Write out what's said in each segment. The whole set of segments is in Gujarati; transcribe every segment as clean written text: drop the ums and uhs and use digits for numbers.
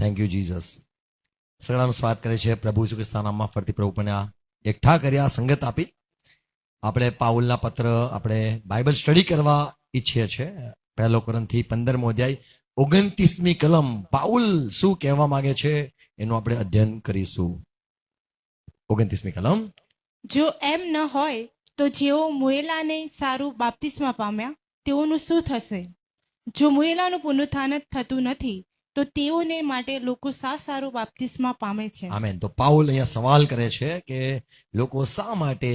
Thank you Jesus. સગડાનું સ્વાગત કરે છે પ્રભુ ઈસુ ખ્રિસ્તના નામમાં. ફરતી પ્રભુ પણ આ એકઠા કર્યા, સંગત આપી આપણે પાઉલના પત્ર આપણે બાઇબલ સ્ટડી કરવા ઈચ્છીએ છીએ. 1 કોરિન્થી 15મો અધ્યાય 29મી કલમ પાઉલ શું કહેવા માંગે છે એનું આપણે અધ્યયન કરીશું. 29મી કલમ. જો એમ ન હોય તો જેઓ મુએલાને સારું બાપ્તિસ્મા પામ્યા તેઓનું શું થશે? જો મુએલાનું પુનરુત્થાન જ થતું નથી તો તેઓને માટે લોકો શા સારું બાપ્તિસ્મા પામે છે? આમેન. તો પાઉલ અહીંયા સવાલ કરે છે કે લોકો શા માટે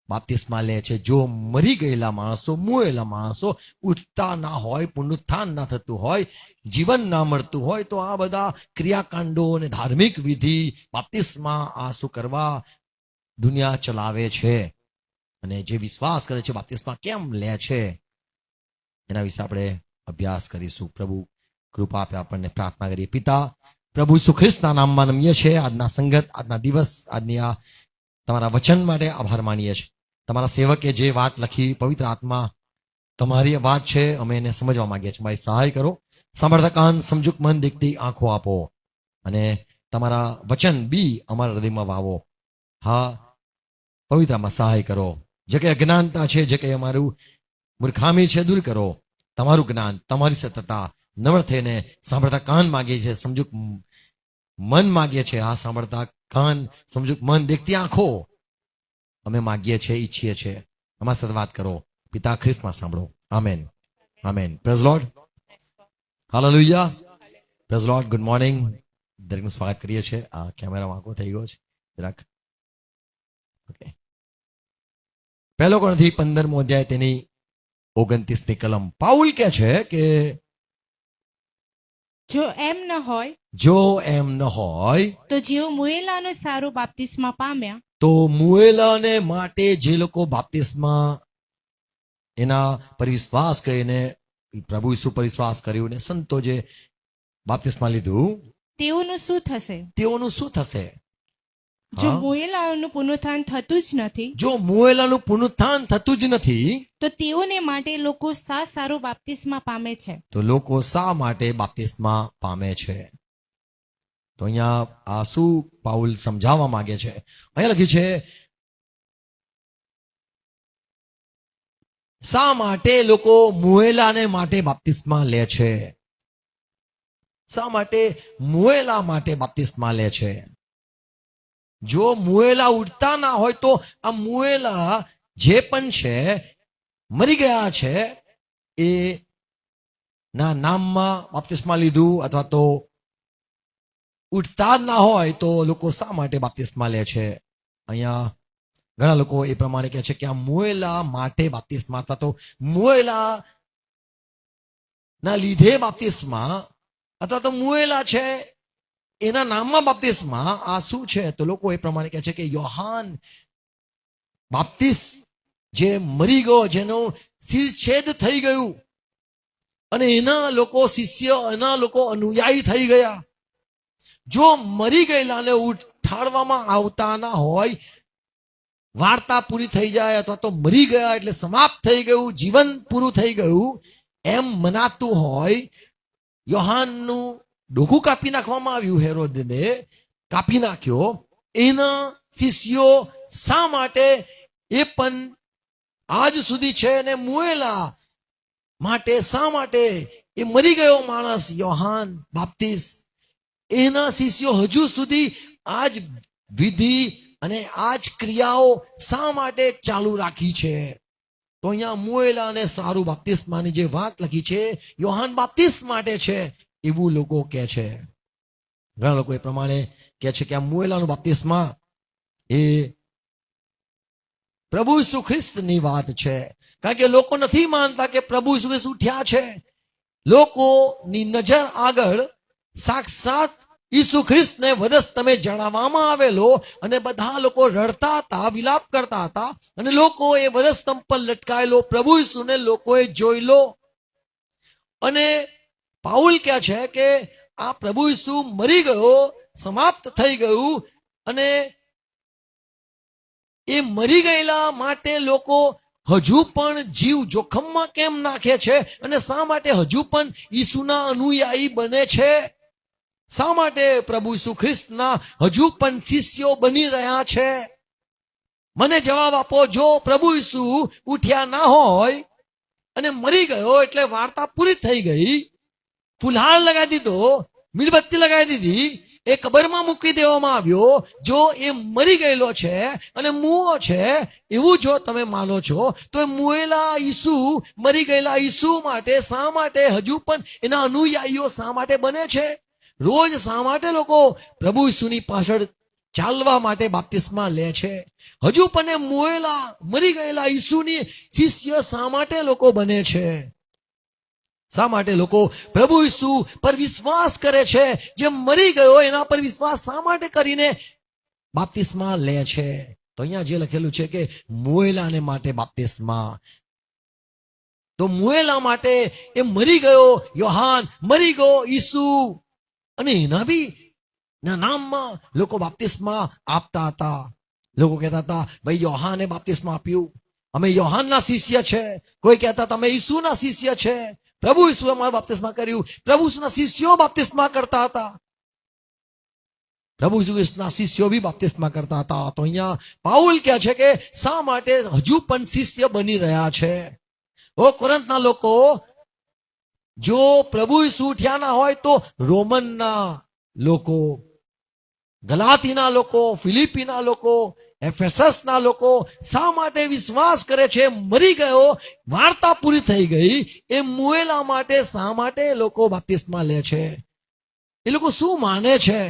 બાપ્તિસ્મા લે છે? જો મરી ગયેલા માણસો, મુએલા માણસો ઉઠતા ના હોય, પુનરુત્થાન ના થતું હોય, જીવન ના મળતું હોય, તો આ બધા ક્રિયાકાંડો અને ધાર્મિક વિધિ બાપ્તિસ્મા આ શું કરવા દુનિયા ચલાવે છે. અને જે વિશ્વાસ કરે છે બાપ્તિસ્મા કેમ લે છે એના વિશે આપણે અભ્યાસ કરીશું. પ્રભુ કૃપા આપે આપણને. પ્રાર્થના કરીએ. પિતા, પ્રભુ ઈસુ ખ્રિસ્તના નામમાં નમીએ છીએ. આજના સંગત, આજના દિવસ, આજની આ તમારા વચન માટે આભાર માનીએ છીએ. તમારા સેવકે જે વાત લખી, પવિત્ર આત્મા તમારી વાત છે, અમે એને સમજવા માંગીએ છીએ. મારી સહાય કરો. સાંભળતા કાન, સમજુક મન, દેખતી આંખો આપો અને તમારા વચન બી અમારા હૃદયમાં વાવો. હા, પવિત્રમાં સહાય કરો. જે કંઈ અજ્ઞાનતા છે, જે કંઈ અમારું મૂર્ખામી છે, દૂર કરો. તમારું જ્ઞાન, તમારી સત્તા નમ્ર થઈને સાંભળતા કાન માગીએ છીએ, સમજુક મન માગીએ છીએ. આ સાંભળતા કાન, સમજુક મન, દેખતી આંખો અમે માગીએ છીએ, ઈચ્છીએ છીએ. અમારી સાથે વાત કરો. પિતા, ખ્રિસ્તમાં સાંભળો. Amen. Amen. Praise lord. Hallelujah. Praise lord. Good morning. દરેકનું સ્વાગત કરીએ છીએ. આ કેમેરા વાંકો થઈ ગયો છે જરાક. ઓકે. 1 કોરિન્થી 15મો અધ્યાય તેની 29મી કલમ. પાઉલ કહે છે કે જો એમ ન હોય જો એમ ન હોય તો જેઓ મુએલાનો સારું બાપ્તિસ્મા પામ્યા તો મુએલાને માટે જે લોકો બાપ્તિસ્મા એના પર વિશ્વાસ કરીને પ્રભુ ઈસુ પર વિશ્વાસ કર્યું ને સંતો જે બાપ્તિસ્મા લીધું તેઓનું શું થશે? તેઓનું શું થશે? જો હા? મુએલાનું પુનરુત્થાન થતું જ નથી જો મુએલાનું પુનરુત્થાન થતું જ નથી તો તેઓને માટે લોકો શા સારું બાપ્તિસ્મા પામે છે? તો લોકો શા માટે બાપ્તિસ્મા પામે છે? તો અહીંયા આ શું પાઉલ સમજાવવા માંગે છે? અહીંયા લખ્યું છે શા માટે લોકો મુએલાને માટે બાપ્તિસ્મા લે છે. શા માટે મુએલા માટે બાપ્તિસ્મા લે છે? જો મુએલા ઉઠતા ના હોય તો આ મુએલા જે પણ છે, મરી ગયા છે, એ ના નામમાં બાપ્તિસ્મા લીધું અથવા તો ઉઠતા જ ના હોય તો લોકો શા માટે બાપ્તિસ્મા લે છે? અહીંયા ઘણા લોકો એ પ્રમાણે કહે છે કે આ મુએલા માટે બાપ્તિસ્મા અથવા તો મુએલા ના લીધે બાપ્તિસ્મા અથવા તો મુએલા છે એના નામમાં બાપ્તિસ્મા. આ શું છે? તો લોકો એ પ્રમાણે કહે છે કે યોહાન બાપ્તિસ જે મરી ગયો, જેનું શિરછેદ થઈ ગયું અને એના લોકો શિષ્ય, એના લોકો અનુયાયી થઈ ગયા. જો મરી ગયેલાને ઉઠાડવામાં આવતા ના હોય, વાર્તા પૂરી થઈ જાય અથવા તો મરી ગયા એટલે સમાપ્ત થઈ ગયું, જીવન પૂરું થઈ ગયું એમ મનાતું હોય, યોહાનનું ડોકું કાપી નાખવામાં આવ્યું, હેરોદને કાપી નાખ્યો. એના શિષ્યો શા માટે એ પણ આજ સુધી છે ને મુએલા માટે શા માટે એ મરી ગયો માણસ યોહાન બાપ્તિસ, એના શિષ્યો હજુ સુધી આજ વિધિ અને આજ ક્રિયાઓ શા માટે ચાલુ રાખી છે? તો અહીંયા મુએલા અને સારું બાપ્તિસ્માની જે વાત લખી છે યોહાન બાપ્તિસ માટે છે એવું લોકો કહે છે. ઘણા લોકો એ પ્રમાણે કહે છે કે આ મુએલાનું બાપ્તિસ્મા એ પ્રભુ ઈસુ ખ્રિસ્તની વાત છે. કારણ કે લોકો નથી માનતા કે પ્રભુ ઈસુ ખ્રિસ્ત ઉઠ્યા છે. લોકોની નજર આગળ સાક્ષાત ઈસુ ખ્રિસ્તને વધસ્તમે જણાવવામાં આવેલો અને બધા લોકો રડતા હતા, વિલાપ કરતા હતા અને લોકો એ વધસ્તંભ પર લટકાયેલો પ્રભુ ઈસુને લોકોએ જોઈ લો. અને પાઉલ કહે છે કે આ પ્રભુ ઈસુ મરી ગયો, સમાપ્ત થઈ ગયું અને એ મરી ગયેલા માટે લોકો હજુ પણ જીવ જોખમમાં કેમ નાખે છે અને શા માટે હજુ પણ ઈસુના અનુયાયી બને છે? શા માટે પ્રભુ ઈસુ ખ્રિસ્તના હજુ પણ શિષ્યો બની રહ્યા છે? મને જવાબ આપો. જો પ્રભુ ઈસુ ઉઠ્યા ના હોય અને મરી ગયો એટલે વાર્તા પૂરી થઈ ગઈ, ફુલહાર લગાવી દીધો, મીણબત્તી લગાવી દીધી, એ કબરમાં મૂકી દેવામાં આવ્યો, જો એ મરી ગયેલો છે અને મુઓ છે એવું જો તમે માનો છો, તો એ મુએલા ઈસુ, મરી ગયેલા ઈસુ માટે શા માટે હજુ પણ એના અનુયાયીઓ શા માટે બને છે? રોજ શા માટે લોકો પ્રભુ ઈસુની પાછળ ચાલવા માટે બાપ્તિસ્મા લે છે? હજુ પણ એ મુએલા, મરી ગયેલા ઈસુની શિષ્ય શા માટે લોકો બને છે? શા માટે લોકો પ્રભુ ઈસુ પર વિશ્વાસ કરે છે? જે મરી ગયો એના પર વિશ્વાસ શા માટે કરીને બાપ્તિસ્મા લે છે? તો અહીંયા જે લખેલું છે કે મુએલાને માટે બાપ્તિસ્મા. તો મુએલા માટે એ મરી ગયો યોહાન, મરી ગયો ઈસુ, અને એના બી ના નામમાં લોકો બાપ્તિસ્મા આપતા હતા. લોકો કહેતા હતા, ભાઈ યોહાને બાપ્તિસ્મા આપ્યું, અમે યોહાનના શિષ્ય છે. કોઈ કહેતા હતા અમે ઈસુના શિષ્ય છે, પ્રભુ ઈસુએ અમારું બાપ્તિસ્મા કર્યું. પ્રભુ ઈસુના શિષ્યો બાપ્તિસ્મા કરતા હતા, પ્રભુ ઈસુના શિષ્યો બી બાપ્તિસ્મા કરતા હતા. તો અહીંયા પાઉલ કહે છે કે શા માટે હજુ પણ શિષ્ય બની રહ્યા છે? ઓ કોરિન્થના લોકો, જો પ્રભુ ઈસુ ઉઠ્યા ના હોય તો રોમનના લોકો, ગલાતીના લોકો, ફિલિપીના લોકો, એફેસસના લોકો શા માટે વિશ્વાસ કરે છે? મરી ગયો, વાર્તા પૂરી થઈ ગઈ, એ મુએલા માટે શા માટે લોકો બાપ્તિસ્મા લે છે? એ લોકો શું માને છે?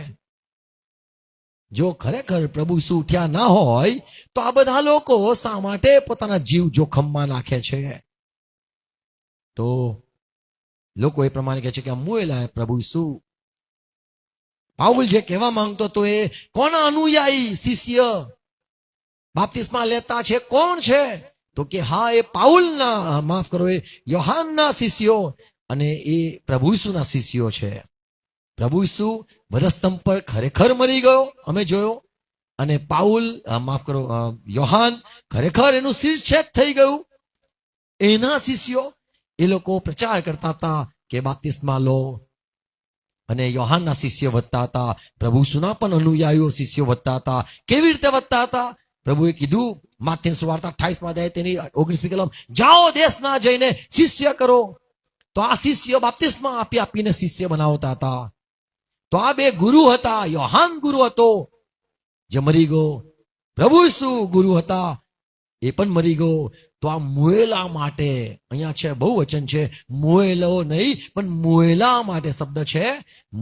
જો ખરેખર પ્રભુ ઈસુ ઉઠ્યા ના હોય તો આ બધા લોકો શા માટે પોતાના જીવ જોખમમાં નાખે છે? તો લોકો એ પ્રમાણે કહે છે કે આ મુએલા પ્રભુ ઈસુ. પાઉલ જે કહેવા માંગતો તો એ કોના અનુયાયી શિષ્ય બાપ્તિસ્મા લેતા છે? કોણ છે? તો કે હા, એ પાઉલના, માફ કરો, એ યોહાનના શિષ્યો, અને એ પ્રભુ ઈસુના શિષ્યો છે. પ્રભુ ઈસુ વધસ્તંભ પર ખરેખર મરી ગયો, અમે જોયો, અને પાઉલ, માફ કરો, યોહાન ખરેખર એનું શિરછેદ થઈ ગયું. એના શિષ્યો એ લોકો પ્રચાર કરતા હતા કે બાપ્તિસ્મા લો, અને યોહાનના શિષ્ય વધતા હતા. પ્રભુ ઈસુના પણ અનુયાયીઓ શિષ્યો વધતા હતા. કેવી રીતે વધતા હતા? પ્રભુએ કીધું માથેની સુવાર્તા 28માં અધ્યાય તેની 19મી કલમ, જાઓ દેશના જઈને શિષ્ય કરો. તો આ શિષ્ય બાપ્તિસ્મા આપી આપીને શિષ્ય બનાવતા હતા. તો આ બે ગુરુ હતા. યોહાન ગુરુ હતો જે મરી ગયો, પ્રભુ ઈસુ ગુરુ હતા, એ પણ મરી ગયો. તો આ મુએલા માટે, અહીંયા છે બહુ વચન છે, મુએલો નહીં પણ મુએલા માટે શબ્દ છે.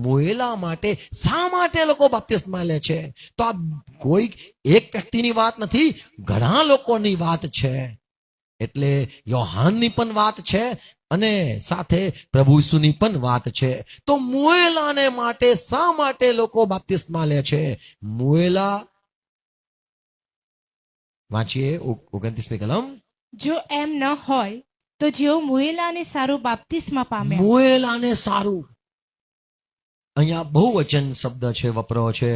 મુએલા માટે શા માટે લોકો બાપ્તિસ્મા લે છે? તો આ કોઈ એક વ્યક્તિની વાત નથી, ઘણા લોકોની વાત છે. એટલે યોહાનની પણ વાત છે અને સાથે પ્રભુ ઈસુની પણ વાત છે. તો મુએલાને માટે શા માટે લોકો બાપ્તિસ્મા લે છે? મુએલા વાંચીએ 29મી કલમ. જો એમ ન હોય તો જેઓ મુએલાને સારું બાપ્તિસ્મા પામ્યા. મુએલાને સારું, અહીંયા બહુ વચન શબ્દ છે વપરાયો છે,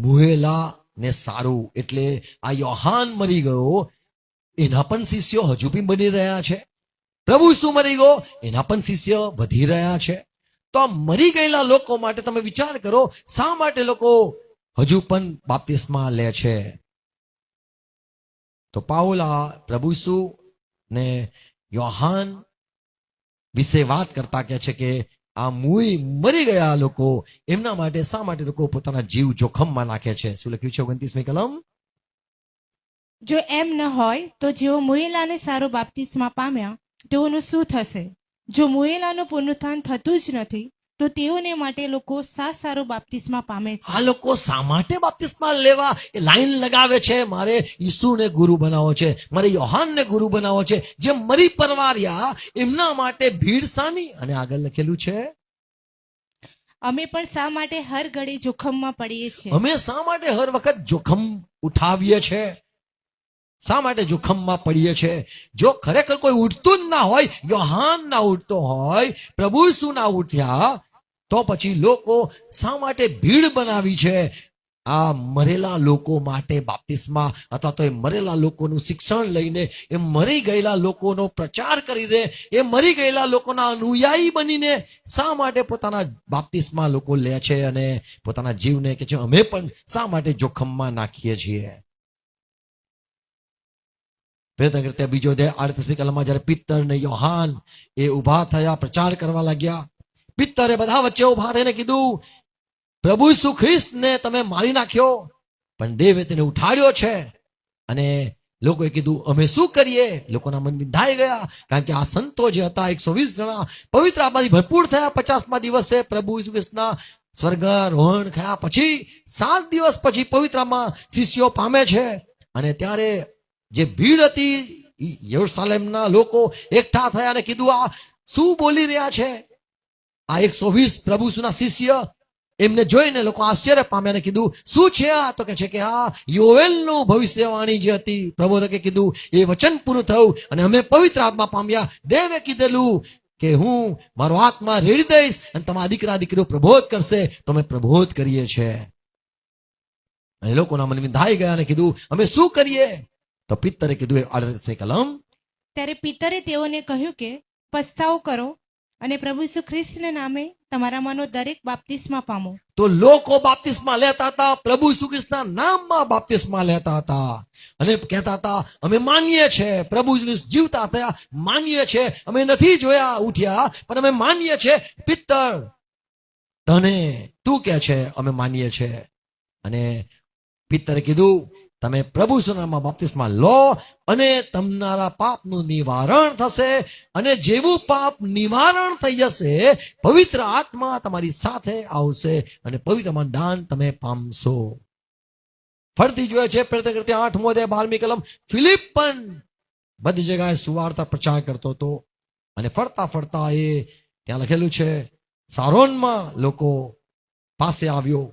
મુએલા ને સારું. એટલે આ યોહાન મરી ગયો, એના પણ શિષ્યો હજુ બી બની રહ્યા છે. પ્રભુ ઈસુ મરી ગયો, એના પણ શિષ્ય વધી રહ્યા છે. તો આ મરી ગયેલા લોકો માટે તમે વિચાર કરો, શા માટે લોકો હજુ પણ બાપ્તિસ્મા લે છે? તો પાઉલ આ પ્રભુ ઈસુ ને યોહાન વિશે વાત કરતા કહે છે કે આ મરી ગયા લોકો, એમના માટે શા માટે લોકો પોતાના જીવ જોખમમાં નાખે છે? શું લખ્યું છે 29મી કલમ? જો એમ ન હોય તો જેઓ મુએલાને સારો બાપ્તિસ્મા પામ્યા તેઓનું શું થશે? જો મુએલાનું પુનરુત્થાન થતું જ નથી તો તેઓને માટે લોકો શા સારો બાપ્તિસ્મા પામે છે? આ લોકો શા માટે બાપ્તિસ્મા લેવા એ લાઈન લગાવે છે? મારે ઈસુને ગુરુ બનાવો છે, મારે યોહાનને ગુરુ બનાવો છે. જે મરી પરવાર્યા એમના માટે ભીડ શાની? અને આગળ લખેલું છે, અમે પણ શા માટે હર ઘડી જોખમમાં પડીએ છીએ? અમે શા માટે હર વખત જોખમ ઉઠાવીએ છે? શા માટે જોખમમાં પડીએ છે? જો ખરેખર કોઈ ઉઠતું જ ના હોય, યોહાન ના ઉઠતો હોય, પ્રભુ ઈસુ ના ઉઠ્યા, તો પછી લોકો શા માટે ભીડ બનાવી છે? આ મરેલા લોકો માટે બાપ્તિસ્મા અથવા તો એ મરેલા લોકોનું શિક્ષણ લઈને એ મરી ગયેલા લોકોનો પ્રચાર કરીને એ મરી ગયેલા લોકોના અનુયાયી બનીને શા માટે પોતાના બાપ્તિસ્મા લોકો લે છે અને પોતાના જીવને કે છે અમે પણ શા માટે જોખમમાં નાખીએ છીએ. પ્રયત્ન કરતા બીજો અધ્યાય 38મી કલમમાં જ્યારે પિત્તર ને યોહાન એ ઉભા થયા, પ્રચાર કરવા લાગ્યા. પિત્તરે બધા વચ્ચે ઉભા થઈને કીધું, પ્રભુ ઈસુ ખ્રિસ્તને તમે મારી નાખ્યો, પણ દેવે તેને ઉઠાડ્યો છે. અને લોકોએ કીધું અમે શું કરીએ? લોકોના મન વિંધાઈ ગયા, કારણ કે આ સંતો જે હતા 120 જણા પવિત્ર આત્માથી ભરપૂર થયા 50મા દિવસે પ્રભુ ઈસુ ખ્રિસ્તના સ્વર્ગારોહણ થયા પછી 7 દિવસ પછી પવિત્ર આત્મા શિષ્યો પામે છે. અને ત્યારે જે ભીડ હતી યરુશલેમના લોકો એકઠા થયા અને કીધું આ શું બોલી રહ્યા છે? આ 120 પ્રભુ ઈસુના શિષ્ય એમને જોઈને લોકો આશ્ચર્ય પામ્યા અને કીધું શું છે આ? તો કે છે કે આ યોએલનું ભવિષ્યવાણી જે હતી પ્રબોધકે કીધું એ વચન પૂરું થયું અને અમે પવિત્ર આત્મા પામ્યા. દેવે કીધેલું કે હું મારો આત્મા રેડી દઈશ અને તમારા દીકરા દીકરીઓ પ્રબોધ કરશે, તો અમે પ્રબોધ કરીએ છીએ. અને લોકોના મન વિંધાઈ ગયા અને કીધું અમે શું કરીએ? તો પિત્તરે કીધું 38મી કલમ, ત્યારે પિત્તરે તેઓને કહ્યું કે પસ્તાવો કરો અને પ્રભુ ઈસુ ખ્રિસ્તના નામે તમારામાંનો દરેક બાપ્તિસ્મા પામો. તો લોકો બાપ્તિસ્મા લેતા હતા, પ્રભુ ઈસુ ખ્રિસ્તના નામમાં બાપ્તિસ્મા લેતા હતા અને કહેતા હતા અમે માનીએ છે પ્રભુ ઈસુ ખ્રિસ્ત જીવતા થયા, માનીએ છે, અમે નથી જોયા ઉઠ્યા પણ અમે માનીએ છે. પિત્તર તને તું કે છે અમે માનીએ છે. અને પિત્તરે કીધું તમે પ્રભુ ઈસુના નામમાં બાપ્તિસ્મા લો અને તમારા પાપનું નિવારણ થશે. અને જેવું પાપ નિવારણ થઈ જશે પવિત્ર આત્મા તમારી સાથે આવશે અને પવિત્રમાં દાન તમે પામશો. ફરતી જોઈએ છે પ્રયત્ન કરતી 8મો અધ્યાય 12મી કલમ, ફિલિપ પણ બધી જગ્યાએ સુવાર્તા પ્રચાર કરતો હતો અને ફરતા ફરતા એ ત્યાં લખેલું છે સારોનમાં લોકો પાસે આવ્યો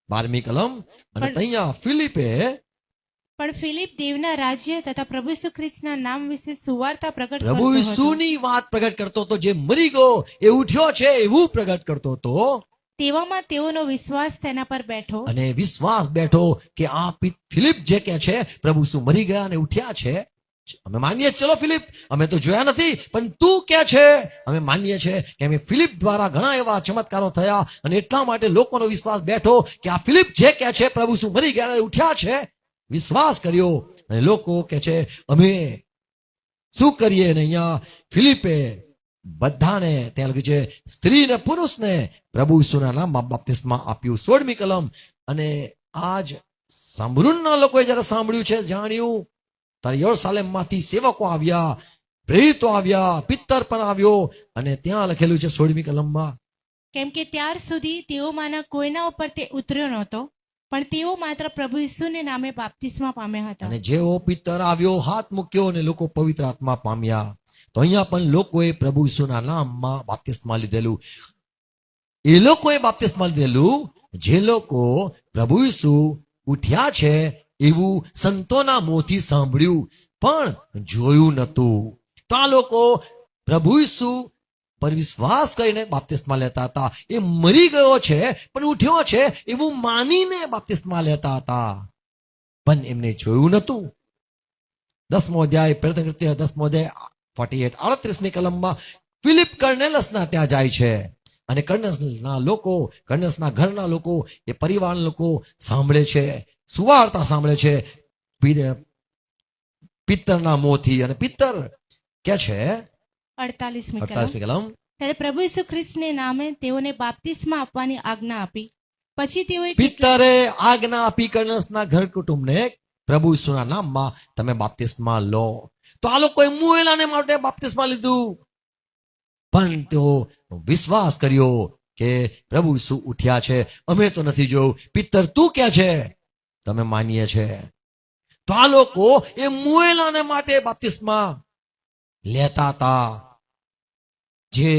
12મી કલમ. અને અહીંયા ફિલિપે પણ ફિલિપ દેવના રાજ્ય તથા પ્રભુ ઈસુ ખ્રિસ્તના નામ વિશે સુવાર્તા પ્રગટ પ્રભુ કરતો હતો. ઈસુની વાત પ્રગટ કરતો હતો, જે મરી ગયો એ ઉઠ્યો છે એવું પ્રગટ કરતો હતો. તેવામાં તેઓનો વિશ્વાસ તેના પર બેઠો. અને વિશ્વાસ બેઠો કે આ ફિલિપ જે કે છે પ્રભુ ઈસુ મરી ગયા અને ઉઠ્યા છે, અમે માનીએ ચલો ફિલિપ, અમે તો જોયા નથી પણ તું કે છે અમે માનીએ છે કે અમે ફિલિપ દ્વારા ઘણા એવા ચમત્કારો થયા અને એટલા માટે લોકોનો વિશ્વાસ બેઠો કે આ ફિલિપ જે કે છે પ્રભુ ઈસુ મરી ગયા અને ઉઠ્યા છે. વિશ્વાસ કર્યો અને લોકો કે છે અમે શું કરીએ? અને અહીંયા ફિલિપે બધાને ત્યાં લખ્યું છે સ્ત્રી ને પુરુષને પ્રભુ ઈસુના નામમાં બાપ્તિસ્મા આપ્યું. 16મી કલમ. અને આજ સાંભળુનના લોકોએ જ્યારે સાંભળ્યું છે, જાણ્યું, ત્યારે યરુશલેમમાંથી સેવકો આવ્યા, પ્રેરિતો આવ્યા, પિત્તર પણ આવ્યો અને ત્યાં લખેલું છે 16મી કલમમાં, કેમ કે ત્યાર સુધી તેઓમાંના કોઈના ઉપર તે ઉતર્યો નહોતો, પણ તેઓ માત્ર પ્રભુ ઈસુને નામે બાપ્તિસ્મા પામ્યા હતા. અને જેવો પિત્તર આવ્યો હાથ મૂક્યો અને લોકો પવિત્ર આત્મા પામ્યા. તો અહીંયા પણ લોકોએ પ્રભુ ઈસુના નામમાં બાપ્તિસ્મા લીધેલું. એ લોકોએ બાપ્તિસ્મા લીધેલું જે લોકો પ્રભુ ઈસુ ઉઠ્યા છે એવું સંતોના મોંથી સાંભળ્યું પણ જોયું નતું. તો આ લોકો પ્રભુ ઈસુ પર વિશ્વાસ કરીને બાપ્તિસ્મા લેતા હતા. એ મરી ગયો છે પણ ઉઠ્યો છે એવું માનીને બાપ્તિસ્મા લેતા હતા, પણ એમને જોયું નતું. 10મો અધ્યાય પ્રયત્ન કરતી 10મો અધ્યાય 38મી કલમમાં ફિલિપ કર્નેલસના ત્યાં જાય છે અને કર્નેલસના ઘરના લોકો, એ પરિવારના લોકો સાંભળે છે, સુવાર્તા સાંભળે છે પિત્તરના મોંથી. અને પિત્તર કે છે 48મી 48મી કલમ, ત્યારે પ્રભુ ઈસુ ખ્રિસ્તને નામે તેઓને બાપ્તિસ્મા આપવાની આજ્ઞા આપી. પછી તેઓએ પિત્તરે આજ્ઞા આપી કર્નેલસના ઘર કુટુંબને પ્રભુ ઈસુના નામમાં તમે બાપ્તિસ્મા લો. તો આ લોકોએ મુએલાને માટે બાપ્તિસ્મા લીધું પણ તેઓ વિશ્વાસ કર્યો કે પ્રભુ ઈસુ ઉઠ્યા છે, અમે તો નથી જોયું. પિત્તર તું કે છે તમે માનીએ છે. તો આ લોકો એ મુએલાને માટે બાપ્તિસ્મા લેતા હતા, જે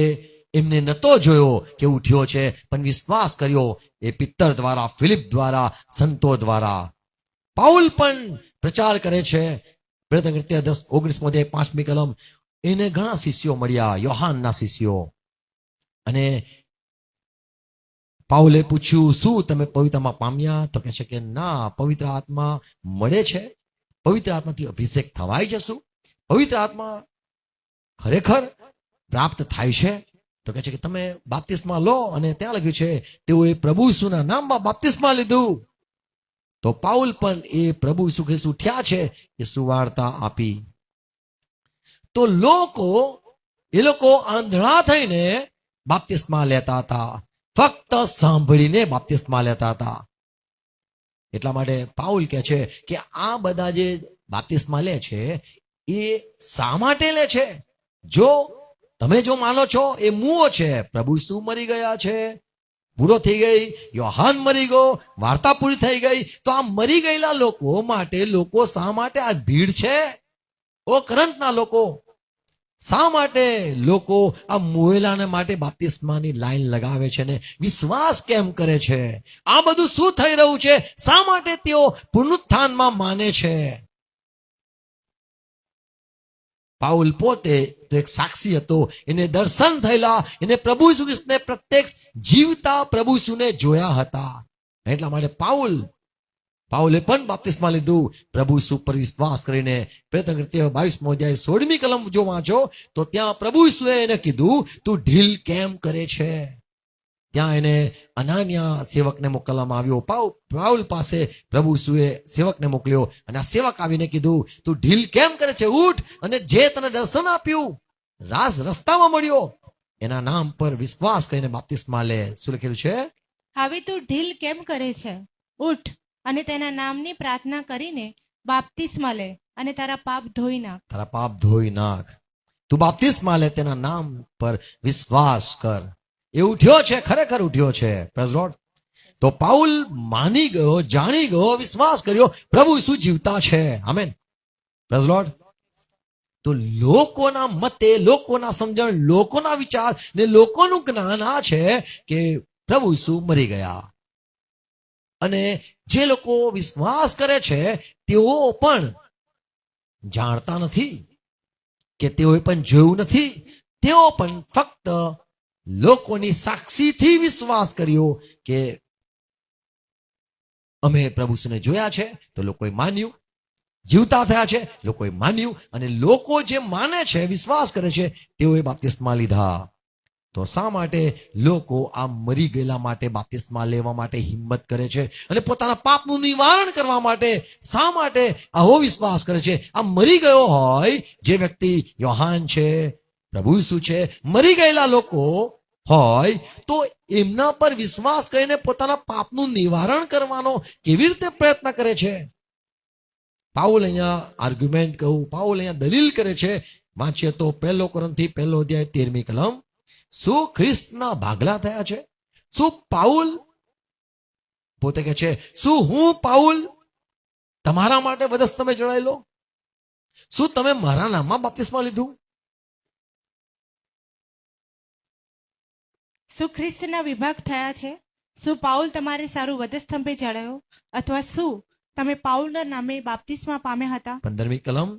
એમને નતો જોયો કે ઉઠ્યો છે પણ વિશ્વાસ કર્યો એ પિત્તર દ્વારા, ફિલિપ દ્વારા, સંતો દ્વારા. પાઉલ પણ પ્રચાર કરે છે પ્રયત્ન કરતી 19મો અધ્યાય 5મી કલમ. એને ઘણા શિષ્યો મળ્યા, યોહાનના શિષ્યો, અને પાઉલે પૂછ્યું, શું તમે પવિત્રમાં પામ્યા? તો કહે છે કે ના, પવિત્ર આત્મા મળે છે, પવિત્ર આત્માથી અભિષેક થવાય છે. શું પવિત્ર આત્મા ખરેખર પ્રાપ્ત થાય છે? તો કહે છે કે તમે બાપ્તિસ્મા લો, અને ત્યાં લખ્યું છે તેઓએ પ્રભુ ઈસુના નામમાં બાપ્તિસ્મા લીધું. તો પાઉલ પણ એ પ્રભુ ઈસુ ખ્રિસ્ત ઉઠ્યા છે એ સુવાર્તા આપી. તો એ લોકો આંધળા થઈને બાપ્તિસ્મા લેતા હતા, ફક્ત સાંભળીને બાપ્તિસ્મા લેતા હતા. એટલા માટે પાઉલ કહે છે કે આ બધા જે બાપ્તિસ્મા લે છે એ શા માટે લે છે? તમે જો માનો છો એ મુઓ છે, પ્રભુ ઈસુ મરી ગયા છે, પૂરો થઈ ગઈ, યોહાન મરી ગયો, વાર્તા પૂરી થઈ ગઈ, તો આ મરી ગયેલા લોકો માટે લોકો શા માટે આ ભીડ છે? ઓ કરંતના લોકો, શા માટે લોકો આ મોયેલાને માટે બાપ્તિસ્માની લાઈન લગાવે છે ને વિશ્વાસ કેમ કરે છે? આ બધું શું થઈ રહ્યું છે? શા માટે તેઓ પુનરુત્થાનમાં માને છે? પાઉલ પોતે તો એક સાક્ષી હતો, એને દર્શન થયેલા, એને પ્રભુ ઈસુ ખ્રિસ્તને પ્રત્યક્ષ જીવતા પ્રભુ ઈસુને જોયા હતા. એટલા માટે પાઉલે પણ બાપ્તિસ્મા લીધું, પ્રભુ ઈસુ પર વિશ્વાસ કરીને. પ્રેરિત કૃત્ય 22મો અધ્યાય 16મી કલમ જો વાંચો તો ત્યાં પ્રભુ ઈસુએ એને કીધું, તું ઢીલ કેમ કરે છે? ત્યાં એને અનાનિયા સેવકને મોકલવામાં આવ્યો. પાઉલ પાસે પ્રભુ ઈસુએ સેવકને મોકલ્યો, અને આ સેવક આવીને કીધું, તું ઢીલ કેમ કરે છે? ઉઠ, અને જે તને દર્શન આપ્યું રસ્તામાં મળ્યો એના નામ પર વિશ્વાસ કરીને બાપ્તિસ્મા લે. શું લખેલું છે? હવે તું ઢીલ કેમ કરે છે? ઉઠ અને તેના નામની પ્રાર્થના કરીને બાપ્તિસ્મા લે અને તારા પાપ ધોઈ નાખ. તારા પાપ ધોઈ નાખ. તું બાપ્તિસ્મા લે, તેના નામ પર વિશ્વાસ કર. એ ઉઠ્યો છે, ખરેખર ઉઠ્યો છે. Praise lord. તો પાઉલ માની ગયો, જાણી ગયો, વિશ્વાસ કર્યો, પ્રભુ ઈસુ જીવતા છે. આમેન. Praise lord. તો લોકોના મતે, લોકોના સમજણ, લોકોના વિચાર ને લોકોનું જ્ઞાન આ છે કે પ્રભુ ઈસુ મરી ગયા. અને જે લોકો વિશ્વાસ કરે છે તેઓ પણ જાણતા નથી કે તેઓએ પણ જોયું નથી, તેઓ પણ ફક્ત લોકોની સાક્ષીથી વિશ્વાસ કર્યો કે અમે પ્રભુ ઈસુને જોયા છે. તો લોકોએ માન્યું, જીવતા થયા છે, લોકોએ માન્યું, અને લોકો જે માને છે, વિશ્વાસ કરે છે, તેઓએ બાપ્તિસ્મા લીધા. તો શા માટે લોકો આ મરી ગયેલા માટે બાપ્તિસ્મા લેવા માટે હિંમત કરે છે? અને પોતાના પાપનું નિવારણ કરવા માટે શા માટે આવો વિશ્વાસ કરે છે? આ મરી ગયો હોય જે વ્યક્તિ, યોહાન છે, પ્રભુ ઈસુ છે, મરી ગયેલા લોકો હોય તો એમના પર વિશ્વાસ કરીને પોતાના પાપનું નિવારણ કરવાનો કેવી રીતે પ્રયત્ન કરે છે? પાઉલ અહીંયા આર્ગ્યુમેન્ટ કહું, પાઉલ અહીંયા દલીલ કરે છે. વાંચીએ તો 1 કોરિન્થી 1 અધ્યાય 13મી કલમ. શું ખ્રિસ્તના ભાગલા થયા છે? શું પાઉલ પોતે કહે છે, શું હું પાઉલ તમારા માટે વધસ્તંભે જડાયેલો? શું તમે મારા નામમાં બાપ્તિસ્મા લીધું? શું ખ્રિસ્તના વિભાગ થયા છે? શું પાઉલ તમારે સારું વધસ્તંભે જડાયો? અથવા શું તમે પાઉલના નામે બાપ્તિસ્મા પામ્યા હતા? 15મી કલમ.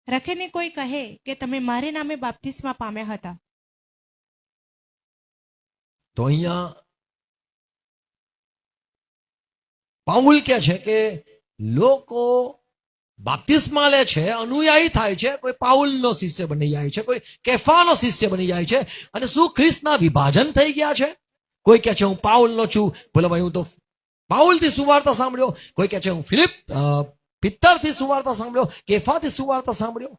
રખેને કોઈ કહે કે તમે મારે નામે બાપ્તિસ્મા પામ્યા હતા. તો અહીંયા પાઉલ કહે છે કે લોકો બાપ્તિસ્મા લે છે, અનુયાયી થાય છે, કોઈ પાઉલનો શિષ્ય બની જાય છે, કોઈ કેફાનો શિષ્ય બની જાય છે. અને શું ખ્રિસ્તના વિભાજન થઈ ગયા છે? કોઈ કહે છે હું પાઉલનો છું, બોલો ભાઈ હું તો પાઉલથી સુવાર્તા સાંભળ્યો. કોઈ કહે છે હું પિત્તરથી સુવાર્તા સાંભળ્યો, કેફાથી સુવાર્તા સાંભળ્યો.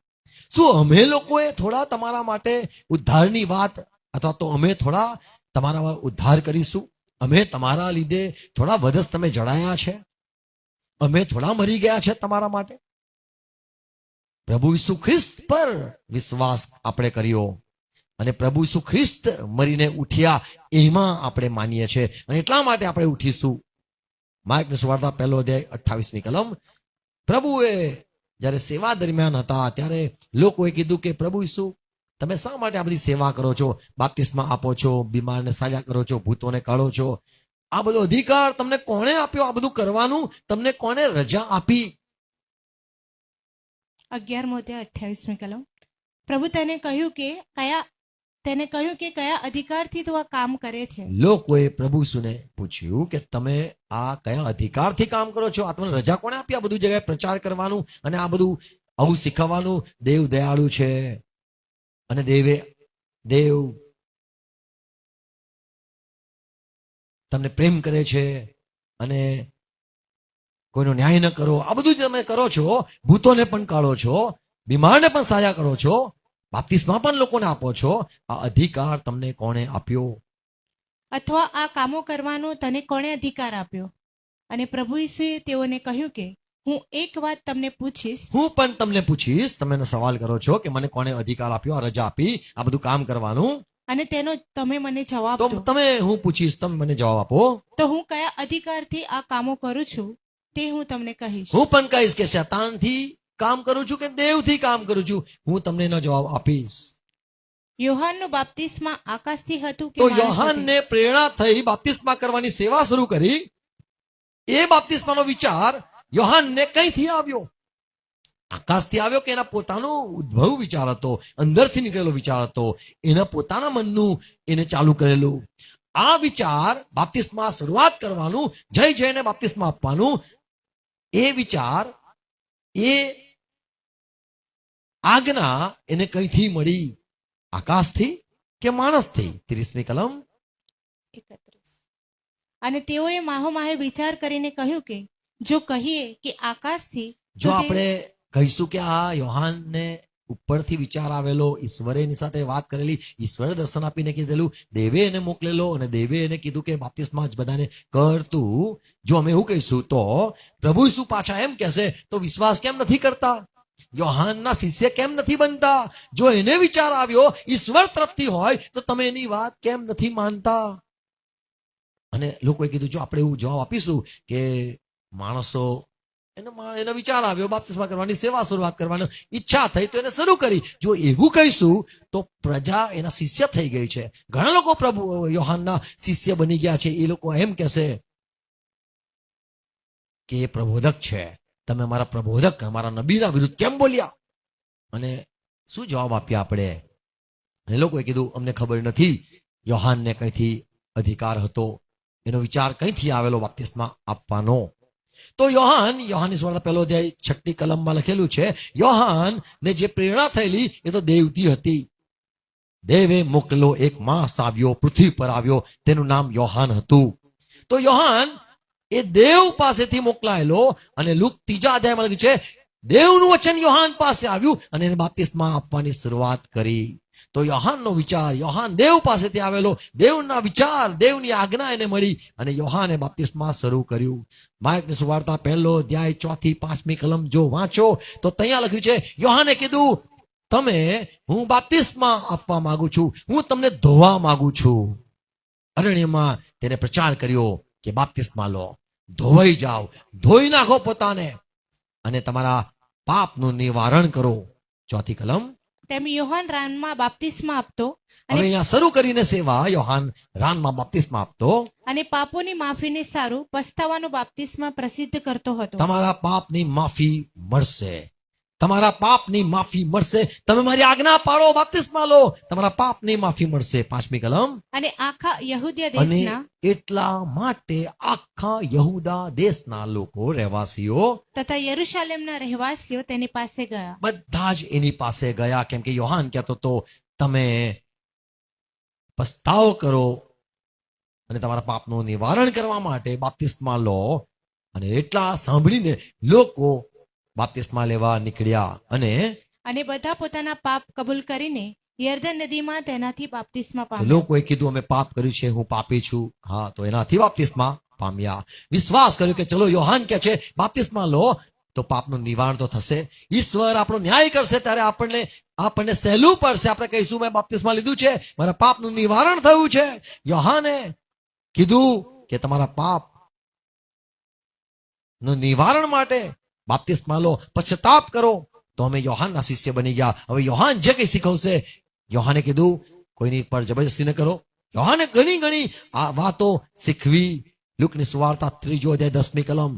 શું અમે લોકોએ થોડા તમારા માટે ઉદ્ધારની વાત, અથવા તો અમે થોડા તમારા ઉદ્ધાર કરીશું? અમે તમારા લીધે થોડા વધસ તમે જડાયા છે? અમે થોડા મરી ગયા છે તમારા માટે? પ્રભુ ઈસુ ખ્રિસ્ત પર વિશ્વાસ આપણે કર્યો, અને પ્રભુ ઈસુ ખ્રિસ્ત મરીને ઉઠ્યા એમાં આપણે માનીએ છીએ, અને એટલા માટે આપણે ઉઠીશું. માર્કની સુવાર્તા 1 અધ્યાય 28મી કલમ. પ્રભુએ જ્યારે સેવા દરમિયાન હતા ત્યારે લોકોએ કીધું કે પ્રભુ ઈસુ તમે શા માટે આ બધી સેવા કરો છો? બાપ્તિસ્મા આપો છો, બીમારને સાજા કરો છો, ભૂતોને કાઢો છો. આ બધો અધિકાર તમને કોણે આપ્યો? આ બધું કરવાનું તમને કોણે રજા આપી? 11મો અધ્યાય 28મી કલમ. પ્રભુ તેને કહ્યું કે કયા તેને કહ્યું કે કયા અધિકારથી તું આ કામ કરે છે. લોકોએ પ્રભુ ઈસુને પૂછ્યું કે તમે આ કયા અધિકારથી કામ કરો છો? આ તમને રજા કોણે આપી આ બધું જગ્યાએ પ્રચાર કરવાનું અને આ બધું આવું શીખવવાનું? દેવ દયાળુ છે અને દેવ તમને પ્રેમ કરે છે અને કોઈનો ન્યાય ન કરો. આ બધું તમે કરો છો, ભૂતોને પણ કાઢો છો, બીમારને પણ સાજા કરો છો, બાપ્તિસ્મા પણ લોકોને આપો છો. આ અધિકાર તમને કોણે આપ્યો? અથવા આ કામો કરવાનો તને કોણે અધિકાર આપ્યો? અને પ્રભુ ઈસુએ તેઓને કહ્યું કે હું એક વાત તમને પૂછીશ. હું પણ તમને પૂછીશ. તમે મને સવાલ કરો છો કે મને કોણે અધિકાર આપ્યો, આ રજા આપી આ બધું કામ કરવાનું? અને તેનો તમે મને જવાબ તો દો. તમે હું પૂછીશ, તમે મને જવાબ આપો. તો હું કયા અધિકારથી આ કામો કરું છું તે હું તમને કહીશ. હું પણ કહીશ કે શૈતાનથી કામ કરું છું કે દેવથી કામ કરું છું. હું તમને એનો જવાબ આપીશ. યોહાનનું બાપ્તિસ્મા આકાશથી હતું કે તો માણસોથી? યોહાનને પ્રેરણા થઈ બાપ્તિસ્મા કરવાની સેવા શરૂ કરી. એ બાપ્તિસ્માનો વિચાર યોહાનને કઈથી આવ્યો? આકાશથી આવ્યો કે એના પોતાનો ઉદ્ભવ વિચાર હતો, અંદરથી નીકળેલો વિચાર હતો, એના પોતાના મનનું એને ચાલુ કરેલું આ વિચાર? બાપ્તિસ્મા શરૂઆત કરવાનું, જઈને બાપ્તિસ્મા આપવાનું, એ વિચાર, એ આજ્ઞા એને કઈથી મળી? આકાશથી કે માણસથી? 30મી કલમ. 31. અને તેઓએ માહોમાહે વિચાર કરીને કહ્યું કે જો કહીએ કે આકાશથી, જો તો તે- આપણે કહીશું કે આ યોહાનને ઉપરથી વિચાર આવેલો, ઈશ્વરે એની સાથે વાત કરેલી, ઈશ્વરે દર્શન આપીને કીધેલું, દેવે એને મોકલેલો અને દેવે એને કીધું કે બાપ્તિસ્મા જ બધાને કરતું, જો અમે એવું કહીશું તો પ્રભુ ઈસુ પાછા એમ કહેશે તો વિશ્વાસ કેમ નથી કરતા? યોહાનના શિષ્ય કેમ નથી બનતા? જો એને વિચાર આવ્યો ઈશ્વર તરફથી હોય તો તમે એની વાત કેમ નથી માનતા? અને લોકોએ કીધું જો આપણે એવું જવાબ આપીશું કે માણસો એનો વિચાર આવ્યો બાપ્તિસ્મા કરવાની સેવા શરૂઆત કરવાની ઈચ્છા થઈ તો એને શરૂ કરી, જો એવું કહીશું તો પ્રજા એના શિષ્ય થઈ ગઈ છે. ઘણા લોકો પ્રભુ યોહાનના શિષ્ય બની ગયા છે. એ લોકો એમ કહેશે કે એ પ્રબોધક છે, તમે અમારા પ્રબોધક, અમારા નબીના વિરુદ્ધ કેમ બોલ્યા? અને શું જવાબ આપ્યા આપણે? અને લોકોએ કીધું અમને ખબર નથી યોહાનને કઈથી અધિકાર હતો, એનો વિચાર કઈથી આવેલો બાપ્તિસ્મા આપવાનો. તો યોહાનની સુવાર્તા પહેલો અધ્યાય 6મી કલમમાં લખેલું છે, યોહાન ને જે પ્રેરણા થયેલી એ તો દેવથી હતી. દેવે મોકલો એક માણસ આવ્યો, પૃથ્વી પર આવ્યો, તેનું નામ યોહાન હતું. તો યોહાન એ દેવ પાસેથી મોકલાયેલો. અને લુક 3 અધ્યાયમાં લખ્યું છે દેવનું વચન યોહાન પાસે આવ્યું અને એને બાપ્તિસ્મા આપવાની શરૂઆત કરી. તો યોહાનનો વિચાર, યોહાન દેવ પાસેથી આવેલો, દેવના વિચાર, દેવની આજ્ઞા એને મળી અને યોહાને બાપ્તિસ્મા શરૂ કર્યું. માર્કની સુવાર્તા પહેલો અધ્યાય 4 થી 5મી કલમ જો વાંચો તો ત્યાં લખ્યું છે, યોહાને કીધું તમે, હું બાપ્તિસ્મા આપવા માંગુ છું, હું તમને ધોવા માંગુ છું. અરણ્યમાં તેને પ્રચાર કર્યો કે બાપ્તિસ્મા લો, ધોવાઈ જાઓ, ધોઈ નાખો પોતાને અને તમારા પાપનું નિવારણ કરો. 4મી કલમ. તેમ યોહાન રાનમાં બાપ્તિસ્મા આપતો હવે અહીંયા શરૂ કરીને સેવા યોહાન રાનમાં બાપ્તિસ્મા આપતો અને પાપોની માફીને સારું પસ્તાવાનું બાપ્તિસ્મા પ્રસિદ્ધ કરતો હતો. તમારા પાપની માફી મળશે, તમારા પાપની માફી મળશે, તમે મારી આજ્ઞા પાળો, બાપ્તિસ્મા લો, તમારા પાપની માફી મળશે. 5મી કલમ. અને આખા યહૂદીય અને દેશના એટલા માટે આખા યહૂદા દેશના લોકો, રહેવાસીઓ તથા યરૂશાલેમના રહેવાસીઓ તેની પાસે ગયા. બધા જ એની પાસે ગયા, કેમ કે યોહાન કહેતો તો તમે પસ્તાવો કરો અને તમારા પાપનું નિવારણ કરવા માટે બાપ્તિસ્મા લો. અને એટલા સાંભળીને લોકો બાપ્તિસ્મા લેવા નીકળ્યા અને બધા પોતાના પાપ કબૂલ કરીને યર્દન નદીમાં તેનાથી બાપ્તિસ્મા પામ્યા. લોકોએ કીધું અમે પાપ કર્યું છે, હું પાપી છું. હા, તો એનાથી બાપ્તિસ્મા પામ્યા. વિશ્વાસ કર્યો કે ચલો યોહાન કહે છે બાપ્તિસ્મા લો તો પાપનું નિવારણ તો થશે, ઈશ્વર આપણો ન્યાય કરશે ત્યારે આપણને સહેલું પડશે. આપણે કહીશું મેં બાપ્તિસ્મા લીધું છે, મારા પાપનું નિવારણ થયું છે. યોહાને કીધું કે તમારા પાપ નું નિવારણ માટે બાપ્તિસ્મા લો, પશ્ચાતાપ કરો. તો અમે યોહાનના શિષ્ય બની ગયા. હવે યોહાન જે કઈ શીખવશે, યોહાને કીધું કોઈની પર જબરજસ્તી ન કરો. યોહાને ઘણી આ વાતો શીખવી. લુકની સુવાર્તા 3 અધ્યાય 10મી કલમ.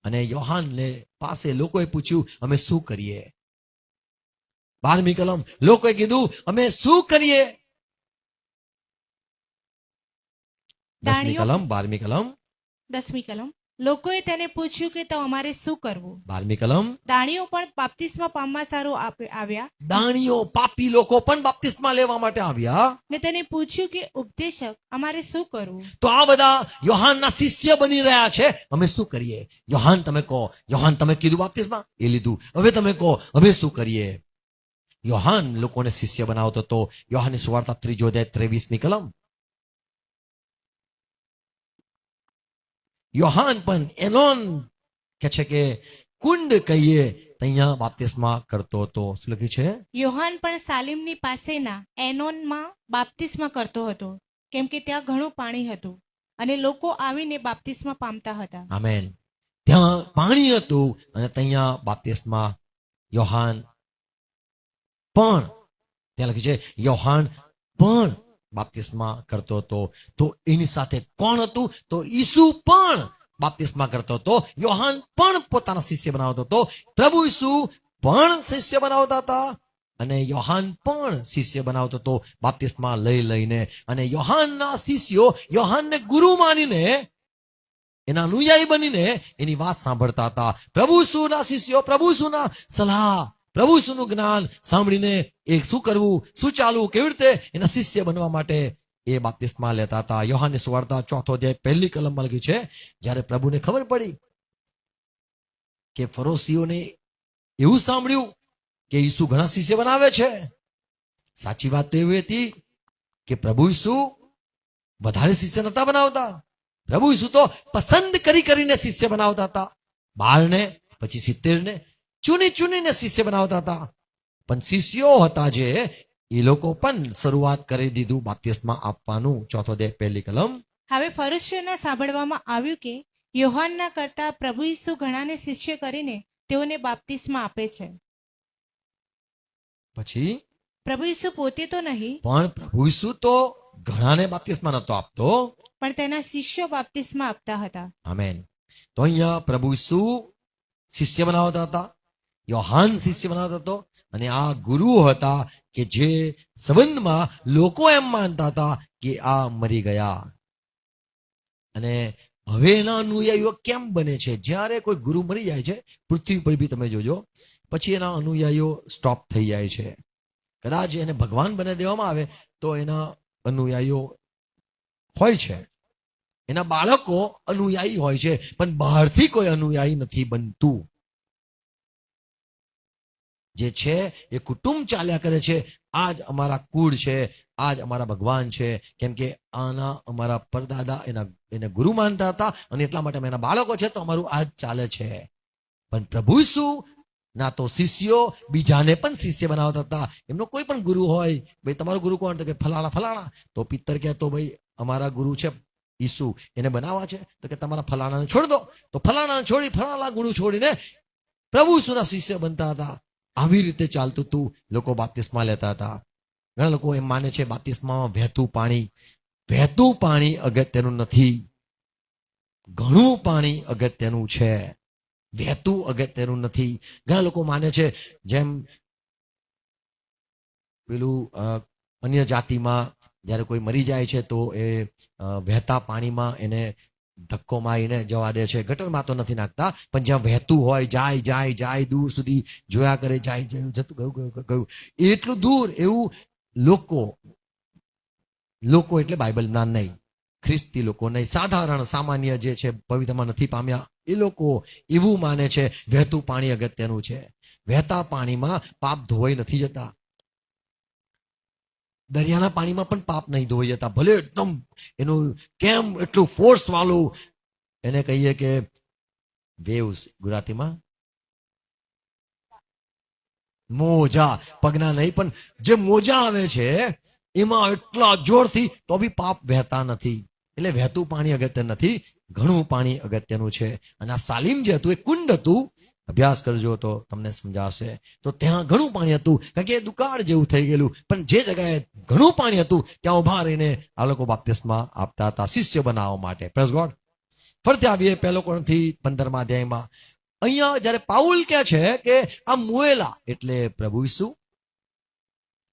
અને યોહાનને પાસે લોકોએ પૂછ્યું અમે શું કરીએ? 12મી કલમ. લોકોએ કીધું અમે શું કરીએ? 10મી દાણીઓ કલમ 12મી કલમ 10મી કલમ. લોકોએ તેને પૂછ્યું કે તો અમારે શું કરવું? 12મી કલમ. દાણીઓ પણ બાપ્તિસ્મા પામવા સારું આવ્યા દાણીઓ પાપી લોકો પણ બાપ્તિસ્મા લેવા માટે આવ્યા. ને તેને પૂછ્યું કે ઉપદેશક અમારે શું કરવું? તો આ બધા યોહાનના શિષ્ય બની રહ્યા છે. અમે શું કરીએ? યોહાન તમે કહો. યોહાન તમે કીધું બાપ્તિસ્મા, એ લીધું. હવે તમે કહો, હવે શું કરીએ? યોહાન લોકોને શિષ્ય બનાવતો હતો. યોહાનની સુવાર્તા 3 અધ્યાય 23મી કલમ. યોહાન પણ એનોન કે છે કે કુંડ કહીએ ત્યાં બાપ્તિસ્મા કરતો હતો. શું લખ્યું છે? યોહાન પણ સાલીમની પાસેના એનોનમાં બાપ્તિસ્મા કરતો હતો, કેમ કે ત્યાં ઘણું પાણી હતું અને લોકો આવીને બાપ્તિસ્મા પામતા હતા. આમેન. ત્યાં પાણી હતું અને ત્યાં બાપ્તિસ્મા યોહાન પણ ત્યાં લખ્યું છે યોહાન પણ બાપ્તિસ્મા કરતો હતો. તો એની સાથે કોણ હતું? તો ઈસુ પણ બાપ્તિસ્મા કરતો હતો. યોહાન પણ પોતાના શિષ્ય બનાવતો હતો. પ્રભુ ઈસુ પણ શિષ્ય બનાવતા હતા અને યોહાન પણ શિષ્ય બનાવતો હતો બાપ્તિસ્મા લઈને. અને યોહાનના શિષ્યો યોહાનને ગુરુ માનીને એના અનુયાયી બનીને એની વાત સાંભળતા હતા. પ્રભુ ઈસુના શિષ્યો પ્રભુ ઈસુના સલાહ, પ્રભુ ઈસુનું જ્ઞાન સાંભળીને એ શું કરવું, શું ચાલવું, કેવી રીતે એના શિષ્ય બનવા માટે એ બાપ્તિસ્મા લેતા હતા. યોહાનની સુવાર્તા 4 અધ્યાય 1લી કલમમાં લખ્યું છે, જ્યારે પ્રભુને ખબર પડી કે ફરોશીઓને એવું સાંભળ્યું કે ઈસુ ઘણા શિષ્ય બનાવે છે. સાચી વાત તો એવી હતી કે પ્રભુ ઈસુ વધારે શિષ્ય નતા બનાવતા. પ્રભુ ઈસુ તો પસંદ કરીને શિષ્ય બનાવતા હતા. 12 ને પછી 70 ને ચૂનીને શિષ્ય બનાવતા હતા. પણ શિષ્યો હતા જે એ લોકો પણ શરૂઆત કરી દીધું બાપ્તિસ્મા આપવાનું. 4 અધ્યાય 1લી કલમ. હવે ફરોશીઓના સાંભળવામાં આવ્યું કે યોહાનના કરતા પ્રભુ ઈસુ ઘણાને શિષ્ય કરીને તેઓને બાપ્તિસ્મા આપે છે. પછી પ્રભુ ઈસુ પોતે તો નહીં, પણ પ્રભુ ઈસુ તો ઘણાને બાપ્તિસ્મા નતો આપતો. પણ તેના શિષ્યો બાપ્તિસ્મા આપતા હતા. આમેન. તો અહીંયા પ્રભુ ઈસુ શિષ્ય બનાવતા હતા. યોહાન શિષ્ય બનાવતો હતો અને આ ગુરુ હતા કે જે સંબંધમાં લોકો એમ માનતા હતા કે આ મરી ગયા. અને હવે એના અનુયાયીઓ કેમ બને છે? જ્યારે કોઈ ગુરુ મરી જાય છે, પૃથ્વી પર બી તમે જોજો, પછી એના અનુયાયીઓ સ્ટોપ થઈ જાય છે. કદાચ એને ભગવાન બને દેવામાં આવે તો એના અનુયાયીઓ હોય છે, એના બાળકો અનુયાયી હોય છે, પણ બહારથી કોઈ અનુયાયી નથી બનતું. જે છે એ કુટુંબ ચાલ્યા કરે છે. આજ અમારા કુળ છે, આજ અમારા ભગવાન છે, કેમ કે આના અમારા પરદાદા એને ગુરુ માનતા હતા અને એટલા માટે અમે એના બાળકો છે, તો અમારું આજ ચાલે છે. પણ પ્રભુ ઈસુ ના તો શિષ્યો બીજાને પણ શિષ્ય બનાવતા હતા. એમનો કોઈ પણ ગુરુ હોય, ભાઈ તમારો ગુરુ કોણ? તો કે ફલાણા. તો પિત્તર કહે તો ભાઈ અમારા ગુરુ છે ઈસુ, એને બનાવવા છે, તો કે તમારા ફલાણાને છોડ દો. તો ફલાણાને છોડી ફલાણા ગુરુ છોડીને પ્રભુ ઈસુના શિષ્ય બનતા હતા. આવી રીતે ચાલતું હતું. લોકો બાપ્તિસ્મા લેતા હતા. ઘણા લોકો એમ માને છે બાપ્તિસ્મામાં વહેતું પાણી અગત્યનું નથી, ઘણું પાણી અગત્યનું છે. વહેતું અગત્યનું નથી. ઘણા લોકો માને છે જેમ પેલું અન્ય જાતિમાં જ્યારે કોઈ મરી જાય છે તો એ વહેતા પાણીમાં એને ધક્કો મારીને જવા દે છે. ગટરમાં તો નથી નાખતા, પણ જ્યાં વહેતું હોય જાય દૂર સુધી જોયા કરે, જતું ગયું એટલું દૂર. એવું લોકો એટલે બાઇબલના નહીં, ખ્રિસ્તી લોકો નહીં, સાધારણ સામાન્ય જે છે પવિત્રમાં નથી પામ્યા એ લોકો એવું માને છે વહેતું પાણી અગત્યનું છે. વહેતા પાણીમાં પાપ ધોવાઈ નથી જતા. દરિયાના પાણીમાં પણ પાપ નહીં ધોવાઈ જતા. ભલે એકદમ એનું કેમ એટલું ફોર્સ વાળું, એને કહીએ કે વેવ્સ, ગુજરાતીમાં મોજા, પગના નહીં પણ જે મોજા આવે છે એમાં એટલા જોરથી તો બી પાપ વહેતા નથી. એટલે વહેતું પાણી અગત્ય નથી, ઘણું પાણી અગત્યનું છે. અને આ સાલીમ જે હતું એ કુંડ હતું. અભ્યાસ કરજો તો તમને સમજાશે. તો ત્યાં ઘણું પાણી હતું, કારણ કે એ દુકાળ જેવું થઈ ગયેલું. પણ જે જગ્યાએ ઘણું પાણી હતું ત્યાં ઉભા રહીને આ લોકો બાપ્તિસ્મા આપતા હતા શિષ્ય બનાવવા માટે. Praise God. ફરતે આવીએ 1 કોરિન્થી 15મા અધ્યાયમાં. અહીંયા જયારે પાઉલ કહે છે કે આ મુએલા એટલે પ્રભુ ઈસુ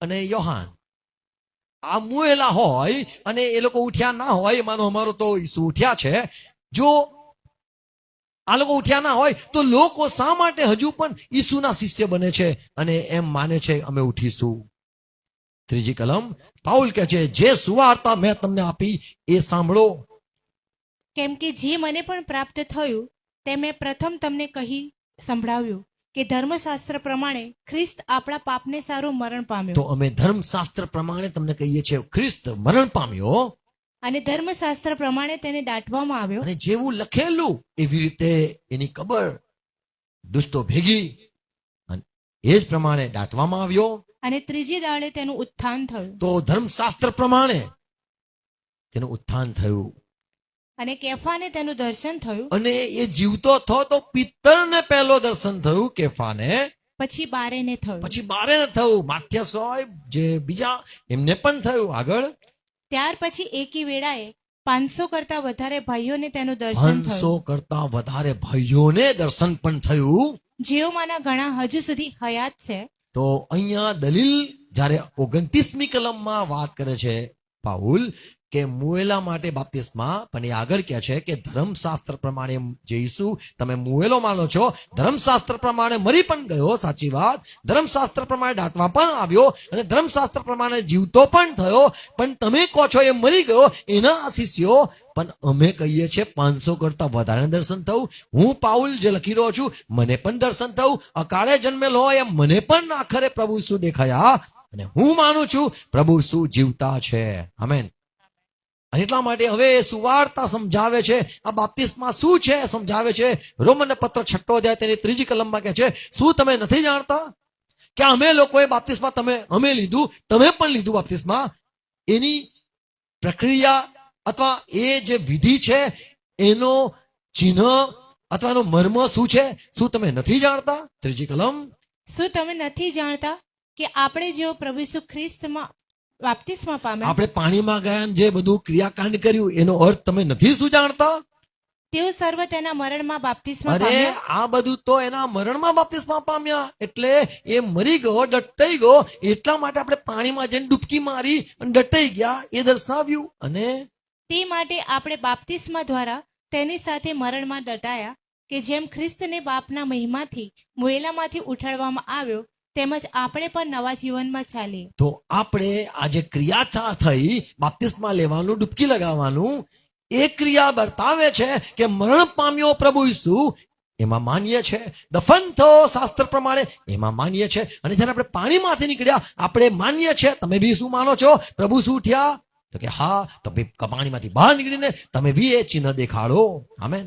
અને યોહાન, આ મુએલા હોય અને એ લોકો ઉઠ્યા ના હોય, માનો અમારો તો ઈસુ ઉઠ્યા છે, જો આ લોકો ઉઠ્યા ના હોય તો લોકો શા માટે હજુ પણ ઈસુના શિષ્ય બને છે અને એમ માને છે અમે ઉઠીશું? ત્રીજી કલમ પાઉલ કહે છે, જે સુવાર્તા મેં તમને આપી એ સાંભળો. કેમ કે જે મને પણ પ્રાપ્ત થયું તે મેં પ્રથમ તમને કહી સંભળાવ્યું કે ધર્મશાસ્ત્ર પ્રમાણે ખ્રિસ્ત આપણા પાપને સારું મરણ તો પામ્યો, અમે ધર્મશાસ્ત્ર પ્રમાણે તમને કહીએ છીએ ખ્રિસ્ત મરણ પામ્યો અને ધર્મશાસ્ત્ર પ્રમાણે તેને દાટવામાં આવ્યો, અને જેવું લખેલું એવી રીતે એની કબર દુષ્ટો ભેગી અને એ જ પ્રમાણે દાટવામાં આવ્યો. અને ત્રીજી દાડે તેનું ઉત્થાન થયું. તો ધર્મશાસ્ત્ર પ્રમાણે તેનું ઉત્થાન થયું અને કેફાને તેનું દર્શન થયું, અને એ જીવતો થયો તો પિત્તરને પહેલો દર્શન થયું, કેફાને, પછી બારેને થયું. પછી બારે થયું, માથ્યસ હોય જે બીજા એમને પણ થયું. આગળ ત્યાર પછી એકી વેળાએ 500 કરતા વધારે ભાઈઓને તેનું દર્શન 500 થયું, કરતા વધારે ભાઈઓને દર્શન પણ થયું. જેઓમાંના ઘણા હજુ સુધી હયાત છે. તો અહીંયા દલીલ જ્યારે 29મી કલમમાં વાત કરે છે પાઉલ કે મુએલા માટે બાપ્તિસ્મા, પણ એ આગળ કહે છે કે ધર્મશાસ્ત્ર પ્રમાણે જે ઈસુ તમે મુએલો માનો છો, ધર્મશાસ્ત્ર પ્રમાણે મરી પણ ગયો, સાચી વાત, ધર્મશાસ્ત્ર પ્રમાણે દાટવા પણ આવ્યો અને ધર્મશાસ્ત્ર પ્રમાણે જીવતો પણ થયો, પણ તમે કહો છો એ મરી ગયો, એના આ શિષ્યો, પણ અમે કહીએ છીએ 500 કરતા વધારે દર્શન થયું. હું પાઉલ જે લખી રહ્યો છું મને પણ દર્શન થયું, અકાળે જન્મેલો હોય એમ મને પણ આખરે પ્રભુ શું દેખાયા અને હું માનું છું પ્રભુ શું જીવતા છે. આમેન. અને એટલા માટે હવે સુવાર્તા સમજાવે છે, આ બાપ્તિસ્મા શું છે સમજાવે છે. રોમન પત્ર 6 અધ્યાય તેની 3જી કલમમાં કહે છે, શું તમે નથી જાણતા કે અમે લોકોએ બાપ્તિસ્મા અમે લીધું, તમે પણ લીધું બાપ્તિસ્મા, એની પ્રક્રિયા અથવા એ જે વિધિ છે એનો ચિહ્ન અથવા એનો મર્મ શું છે, શું તમે નથી જાણતા? ત્રીજી કલમ, શું તમે નથી જાણતા કે આપણે જેઓ પ્રભુ ઈસુ ખ્રિસ્તમાં બાપ્તિસ્મા પામ્યા આપણે પાણીમાં ગયા અને જે બધું ક્રિયાકાંડ કર્યું એનો અર્થ તમે નથી શું જાણતા? તેઓ સર્વ તેના મરણમાં બાપ્તિસ્મા અરે પામ્યા, આ બધું તો એના મરણમાં બાપ્તિસ્મા પામ્યા, એટલે એ મરી ગયો, દટાઈ ગયો, એટલા માટે આપણે પાણીમાં જઈને ડૂબકી મારી અને દટાઈ ગયા એ દર્શાવ્યું. અને તે માટે આપણે બાપ્તિસ્મા દ્વારા તેની સાથે મરણમાં દટાયા, કે જેમ ખ્રિસ્તને બાપના મહિમાથી મુએલામાંથી ઉઠાડવામાં આવ્યો તેમજ આપણે પણ નવા જીવનમાં ચાલીએ. તો આપણે આ જે ક્રિયા થઈ બાપ્તિસ્મા લેવાનું, ડૂબકી લગાવવાનું, એ ક્રિયા બતાવે છે કે મરણ પામ્યો પ્રભુ ઈસુ, એમાં માનીએ છે. દફન થયો શાસ્ત્ર પ્રમાણે, એમાં માનીએ છે. અને જ્યારે આપણે પાણીમાંથી નીકળ્યા આપણે માનીએ છે. તમે બી શું માનો છો? પ્રભુ શું ઉઠ્યા? તો કે હા, તો પાણીમાંથી બહાર નીકળીને તમે બી એ ચિહ્ન દેખાડો. આમેન.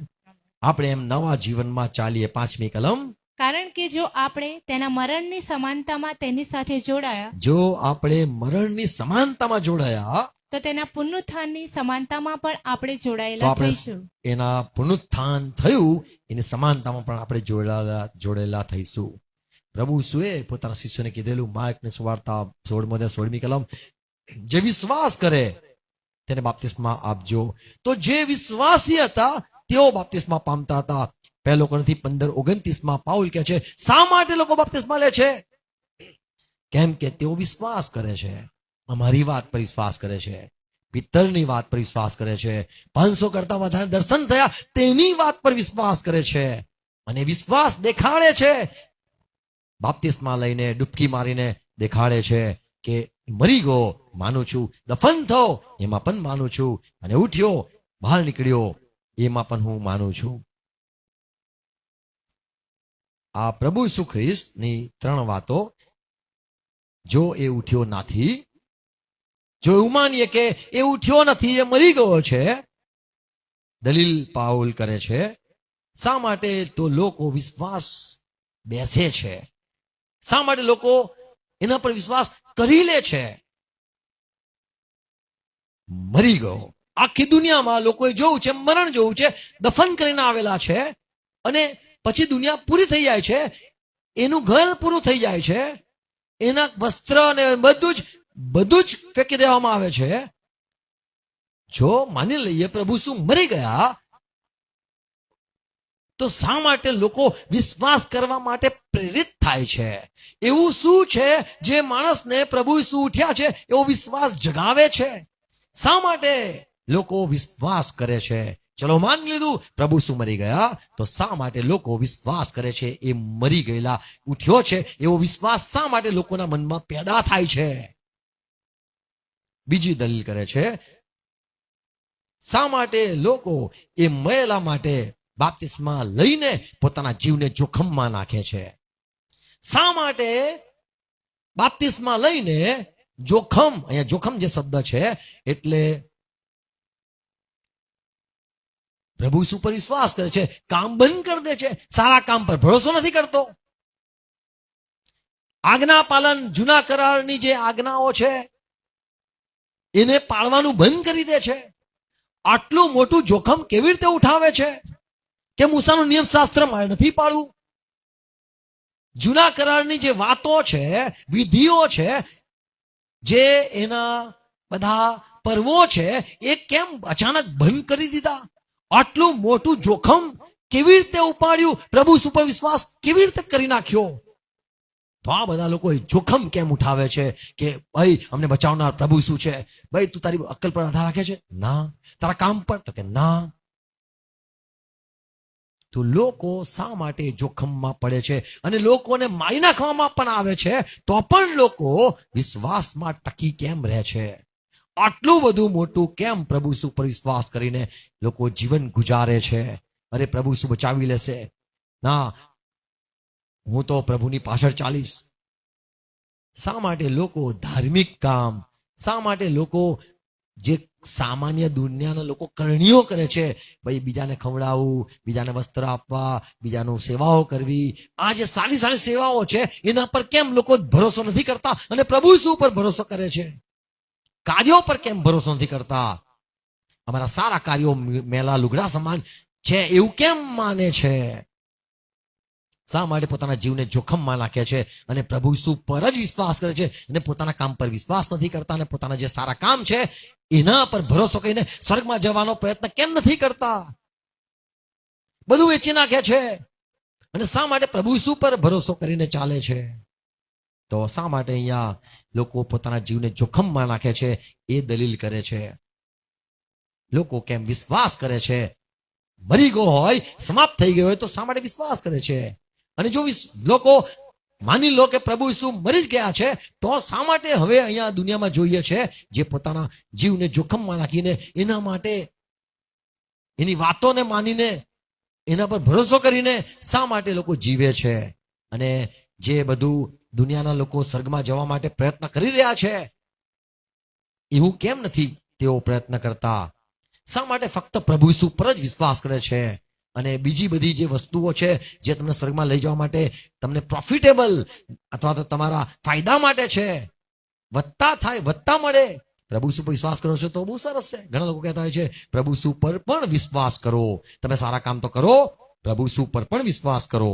આપણે એમ નવા જીવનમાં ચાલીએ. 5મી કલમ, કારણ કે જો આપણે તેના મરણની સમાનતામાં તેની સાથે જોડાયા જો આપણે મરણની સમાનતામાં જોડાયા તો તેના પુનરુત્થાનની સમાનતામાં પણ આપણે તો જોડાયેલા આપણે થઈશું. એના પુનરુત્થાન થયું એની સમાનતામાં પણ આપણે જોડેલા થઈશું. પ્રભુ ઈસુએ પોતાના શિષ્યોને કીધેલું, માર્કની સુવાર્તા 16મી કલમ, જે વિશ્વાસ કરે તેને બાપ્તિસ્મા આપજો. તો જે વિશ્વાસી હતા તેઓ બાપ્તિસ્મા પામતા હતા. 1 કોરિન્થી 15:29 પાઉલ કહે છે, શા માટે લોકો બાપ્તિસ્મા લે છે? કેમ કે તેઓ વિશ્વાસ કરે છે, અમારી વાત પર વિશ્વાસ કરે છે, પિત્તરની વાત પર વિશ્વાસ કરે છે, 500 કરતા વધારે દર્શન થયા તેની વાત પર વિશ્વાસ કરે છે અને વિશ્વાસ દેખાડે છે. બાપ્તિસ્મા લઈને ડૂબકી મારીને દેખાડે છે કે મરી ગયો, માનું છું, દફન થયો, એમાં પણ માનું છું, અને ઉઠ્યો, બહાર નીકળ્યો, એમાં પણ હું માનું છું. આ પ્રભુ ઈસુ ખ્રિસ્તની 3 વાતો. જો એ ઉઠ્યો નથી, જો એવું માનીએ કે એ ઉઠ્યો નથી, એ મરી ગયો છે, દલીલ પાઉલ કરે છે. શા માટે? તો લોકો વિશ્વાસ બેસે છે. શા માટે લોકો એના પર વિશ્વાસ કરી લે છે? મરી ગયો. આખી દુનિયામાં લોકોએ જોયું છે, મરણ જોયું છે, દફન કરીને આવેલા છે, અને પછી દુનિયા પૂરી થઈ જાય છે, એનું ઘર પૂરું થઈ જાય છે, એના વસ્ત્ર અને બધું જ ફેંકી દેવામાં આવે છે. જો માની લઈએ પ્રભુ શું મરી ગયા, તો શા માટે લોકો વિશ્વાસ કરવા માટે પ્રેરિત થાય છે? એવું શું છે જે માણસને પ્રભુ ઈસુ ઉઠ્યા છે એવો વિશ્વાસ જગાવે છે? શા માટે લોકો વિશ્વાસ કરે છે? ચલો માની લીધું પ્રભુ ઈસુ મરી ગયા, તો શા માટે લોકો વિશ્વાસ કરે છે એ મરી ગયેલા ઉઠ્યો છે એવો વિશ્વાસ શા માટે લોકોના મનમાં પેદા થાય છે? બીજી દલીલ કરે છે, શા માટે લોકો એ મરેલા માટે બાપ્તિસ્મા લઈને પોતાના જીવને જોખમમાં નાખે છે? શા માટે બાપ્તિસ્મા લઈને જોખમ, અહીંયા જોખમ જે શબ્દ છે એટલે પ્રભુ ઈસુ પર વિશ્વાસ કરે છે, કામ બંધ કરી દે છે, સારા કામ પર ભરોસો નથી કરતો, આજ્ઞા પાલન, જૂના કરારની જે આજ્ઞાઓ છે એને પાળવાનું બંધ કરી દે છે. આટલું મોટું જોખમ કેવી રીતે ઉઠાવે છે કે મૂસાનું નિયમ શાસ્ત્ર મારે નથી પાળવું? જૂના કરારની જે વાતો છે, વિધિઓ છે, જે એના બધા પર્વો છે, એ કેમ અચાનક બંધ કરી દીધા? આટલું મોટું જોખમ કેવી રીતે ઉપાડ્યું? પ્રભુ ઈસુ પર વિશ્વાસ કેવી રીતે કરી નાખ્યો? તો આ બધા લોકો જોખમ કેમ ઉઠાવે છે કે ભાઈ અમને બચાવનાર પ્રભુ ઈસુ છે, ભાઈ તું તારી અક્કલ પર આધાર રાખે છે? ના. તારા કામ પર? તો કે ના. તો લોકો શા માટે જોખમમાં પડે છે અને લોકોને મારી નાખવામાં પણ આવે છે તો પણ લોકો વિશ્વાસમાં ટકી કેમ રહે છે? આટલું બધું મોટું કેમ પ્રભુ ઈસુ પર વિશ્વાસ કરીને લોકો જીવન ગુજારે છે? અરે પ્રભુ ઈસુ બચાવી લેશે, ના હું તો પ્રભુની પાછળ ચાલીશ. શા માટે લોકો ધાર્મિક કામ, શા માટે લોકો જે સામાન્ય દુનિયાના લોકો કરણીઓ કરે છે, ભાઈ બીજાને ખવડાવવું, બીજાને વસ્ત્ર આપવા, બીજાનું સેવાઓ કરવી, આ જે સારી સારી સેવાઓ છે એના પર કેમ લોકો ભરોસો નથી કરતા અને પ્રભુ ઈસુ ઉપર ભરોસો કરે છે? કાર્યો પર કેમ ભરોસો નથી કરતા? અમારા સારા કાર્યો મેલા લુગડા સમાન છે એવું કેમ માને છે? શા માટે પોતાના જીવને જોખમમાં નાખે છે અને પ્રભુ ઈસુ પર જ વિશ્વાસ કરે છે અને પોતાના કામ પર વિશ્વાસ નથી કરતા અને પોતાના જે સારા કામ છે એના પર ભરોસો કરીને સ્વર્ગમાં જવાનો પ્રયત્ન કેમ નથી કરતા? બધું વેચી નાખે છે અને શા માટે પ્રભુ ઈસુ પર ભરોસો કરીને ચાલે છે? તો શા માટે અહીંયા લોકો પોતાના જીવને જોખમમાં નાખે છે એ દલીલ કરે છે. લોકો કેમ વિશ્વાસ કરે છે? મરી ગયો હોય, સમાપ્ત થઈ ગયો હોય તો શા માટે વિશ્વાસ કરે છે? અને જો લોકો માની લો કે પ્રભુ ઈસુ મરી જ ગયા છે તો શા માટે હવે અહીંયા દુનિયામાં જોઈએ છે જે પોતાના જીવને જોખમમાં નાખીને એના માટે એની વાતોને માનીને એના પર ભરોસો કરીને શા માટે લોકો જીવે છે? અને જે બધું દુનિયાના લોકો સ્વર્ગમાં જવા માટે પ્રયત્ન કરી રહ્યા છે એવું કેમ નથી તેઓ પ્રયત્ન કરતા? શા માટે ફક્ત પ્રભુ ઈસુ પર જ વિશ્વાસ કરે છે અને બીજી બધી જે વસ્તુઓ છે જે તમને સ્વર્ગમાં લઈ જવા માટે તમને પ્રોફિટેબલ અથવા તો તમારા ફાયદા માટે છે, વધતા થાય, વધતા મળે, પ્રભુ ઈસુ પર વિશ્વાસ કરો છો તો બહુ સરસ છે. ઘણા લોકો કહેતા હોય છે પ્રભુ ઈસુ પર પણ વિશ્વાસ કરો, તમે સારા કામ તો કરો, પ્રભુ ઈસુ પર પણ વિશ્વાસ કરો.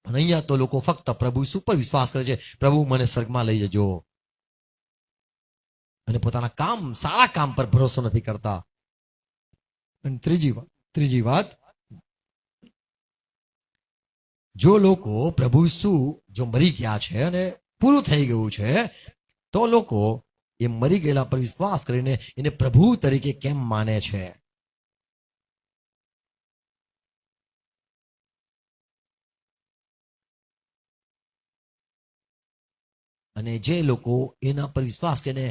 અને અહીંયા તો લોકો ફક્ત પ્રભુ ઈસુ પર વિશ્વાસ કરે છે, પ્રભુ મને સ્વર્ગમાં લઈ જજો, અને પોતાના કામ, સારા કામ પર ભરોસો નથી કરતા. અને ત્રીજી વાત, જો લોકો પ્રભુ ઈસુ જો મરી ગયા છે અને પૂરું થઈ ગયું છે તો લોકો એ મરી ગયેલા પર વિશ્વાસ કરીને એને પ્રભુ તરીકે કેમ માને છે? અને જે લોકો એના પર વિશ્વાસ કરીને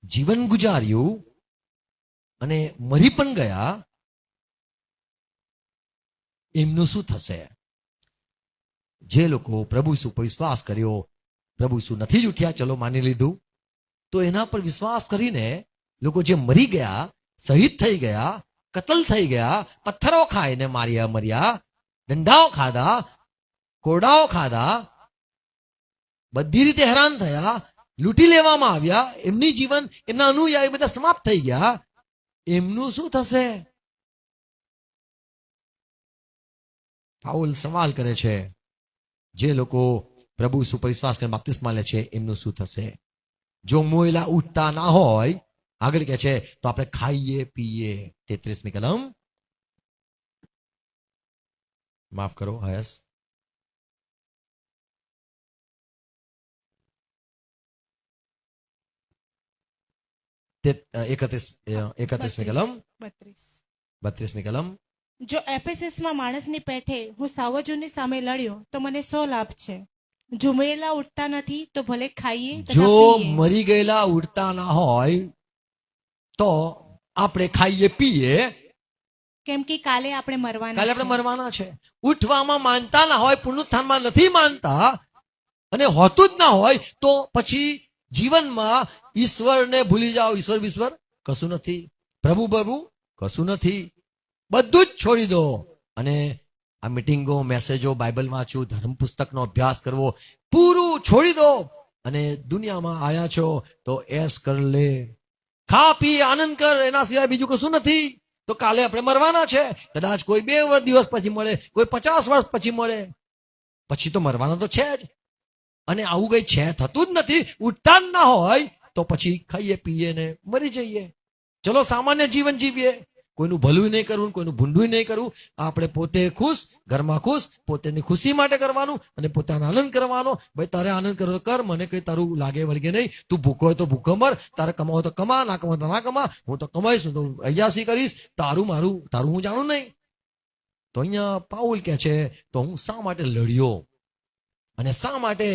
જીવન ગુજાર્યું અને મરી પણ ગયા, એમનું શું થશે? જે લોકો પ્રભુ ઈસુ પર વિશ્વાસ કર્યો, પ્રભુ ઈસુ નથી જ ઉઠ્યા, ચલો માની લીધું, તો એના પર વિશ્વાસ કરીને લોકો જે મરી ગયા, શહીદ થઈ ગયા, કતલ થઈ ગયા, પથ્થરો ખાઈને મર્યા, દંડાઓ ખાધા, કોરડાઓ ખાધા, બધી રીતે હેરાન થયા, લૂંટી લેવામાં આવ્યા, એમની જીવન, એમના અનુયાયી બધા સમાપ્ત થઈ ગયા, એમનું શું થશે? પાઉલ સવાલ કરે છે, જે લોકો પ્રભુ ઈસુ પર વિશ્વાસ કરીને બાપ્તિસ્મા લે છે એમનું શું થશે? જો મોયેલા ઉઠતા ના હોય, આગળ કે છે તો આપણે ખાઈએ પીએ, 33મી કલમ, માફ કરો હયસ. 31મી કલમ, 32મી કલમ. જો એફેસસમાં માણસની પેઠે હું સાવજોની સામે લડ્યો તો મને 100 લાભ છે. જો મુયેલા ઉઠતા નથી તો ભલે ખાઈએ તથા જો પીએ. મરી ગયેલા ઉઠતા ના હોય તો આપણે ખાઈએ પીએ, કેમ કે કાલે આપણે મરવાના કાલે આપણે છે. મરવાના છે. ઉઠવામાં માનતા ના હોય, પુનરુત્થાનમાં નથી માનતા અને હોતું જ ના હોય તો પછી જીવનમાં ઈશ્વરને ભૂલી જાઓ. ઈશ્વર કશું નથી, પ્રભુ કશું નથી, બધું જ છોડી દો અને આ મીટિંગો, મેસેજો, બાઇબલ વાંચવું, ધર્મ પુસ્તકનો અભ્યાસ કરવો, પૂરું છોડી દો અને દુનિયામાં આયા છો તો એસ કર લે, ખા પી આનંદ કર, એના સિવાય બીજું કશું નથી. તો કાલે આપણે મરવાના છે. કદાચ કોઈ 2 દિવસ પછી મળે, કોઈ 50 વર્ષ પછી મળે, પછી તો મરવાના તો છે જ. અને આવું કઈ છે, થતું જ નથી, ઉઠતા જ ના હોય તો પછી ખાઈએ પીએ ને મરી જઈએ. ચલો સામાન્ય જીવન જીવીએ, કોઈનું ભલું નહીં કરવું, કોઈનું ભૂંડું નહીં કરવું. આપણે પોતે ખુશ, ઘરમાં ખુશ, પોતાની ખુશી માટે કરવાનું અને પોતાનો આનંદ કરવાનો. ભાઈ તારે આનંદ કરો તો કર, મને કઈ તારું લાગે વળગે નહીં. તું ભૂખો હોય તો ભૂખો મર, તારે કમાવો તો કમા, ના કમાવો તો ના કમા. હું તો કમાઈશ, હું તો અયાસી કરીશ, તારું હું જાણું નહીં. તો અહીંયા પાઉલ કહે છે તો હું શા માટે લડ્યો અને શા માટે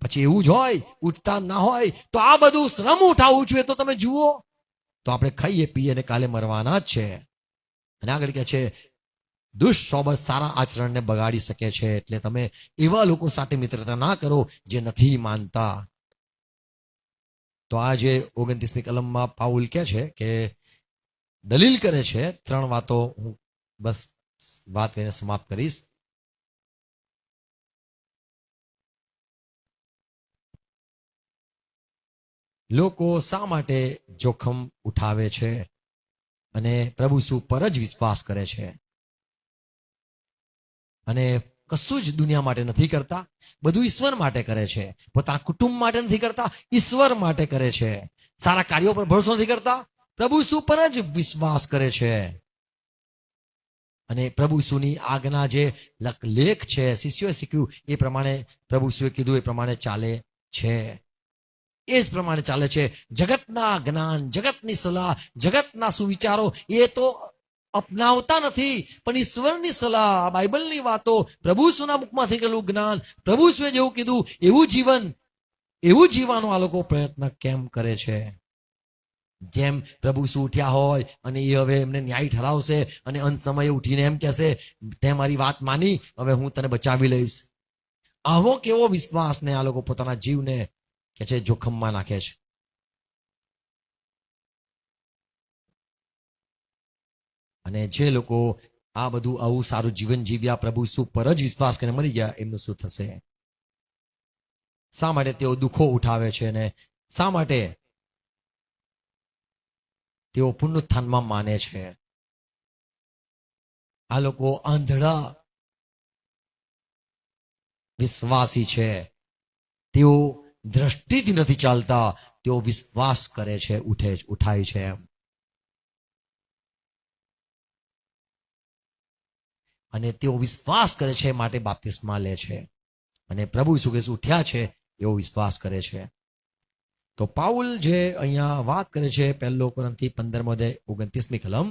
પછી એવું જ હોય, ઉઠતા ના હોય તો આ બધું શ્રમ ઉઠાવવું જોઈએ. તો તમે જુઓ તો આપણે ખાઈએ પીએ અને કાલે મરવાના જ છે. અને આગળ કહે છે દુષ્ટ સોબત સારા આચરણને બગાડી શકે છે, એટલે તમે એવા લોકો સાથે મિત્રતા ના કરો જે નથી માનતા. તો આ જે 29મી કલમમાં પાઉલ કહે છે કે દલીલ કરે છે. 3 વાતો હું બસ વાત કરીને સમાપ્ત કરીશ. લોકો શા માટે જોખમ ઉઠાવે છે અને પ્રભુ ઈસુ પર જ વિશ્વાસ કરે છે અને કશું જ દુનિયા માટે નથી કરતા, બધું ઈશ્વર માટે કરે છે. પોતાના કુટુંબ માટે નથી કરતા, ઈશ્વર માટે કરે છે. સારા કાર્યો પર ભરોસો નથી કરતા, પ્રભુ ઈસુ પર જ વિશ્વાસ કરે છે. અને પ્રભુ ઈસુની આજ્ઞા જે લેખ છે, શિષ્યોએ શીખ્યું એ પ્રમાણે, પ્રભુ ઈસુએ કીધું એ પ્રમાણે ચાલે છે. એ જ પ્રમાણે ચાલે છે. જગતના જ્ઞાન, જગતની સલાહ, જગતના સુવિચારો એ તો અપનાવતા નથી, પણ ઈશ્વરની સલાહ, બાઇબલની વાતો, પ્રભુ ઈસુના મુખમાંથી નીકળેલું જ્ઞાન, પ્રભુ ઈસુએ જેવું કીધું એવું જીવવાનો આ લોકો પ્રયત્ન કેમ કરે છે? જેમ પ્રભુ ઈસુ ઉઠ્યા હોય અને એ હવે એમને ન્યાય ઠરાવશે અને અંત સમયે ઉઠીને એમ કહેશે તે મારી વાત માની, હવે હું તને બચાવી લઈશ. આવો કેવો વિશ્વાસ ને આ લોકો પોતાના જીવને કે છે જોખમમાં નાખે છે. અને જે લોકો આ બધું આવું સારું જીવન જીવ્યા, પ્રભુ ઈસુ પર જ વિશ્વાસ કરીને મરી ગયા, એમનું શું થશે? શા માટે તેઓ દુઃખો ઉઠાવે છે અને શા માટે તેઓ પુનરુત્થાનમાં માને છે? આ લોકો આંધળા વિશ્વાસી છે. તેઓ દ્રષ્ટિથી નથી ચાલતા, તેઓ વિશ્વાસ કરે છે, ઉઠાય છે. અને તેઓ વિશ્વાસ કરે છે માટે બાપ્તિસ્મા લે છે અને પ્રભુ ઈસુ ખ્રિસ્ત ઉઠ્યા છે એવો વિશ્વાસ કરે છે. તો પાઉલ જે અહીંયા વાત કરે છે 1 કોરિન્થી 15:29મી કલમ,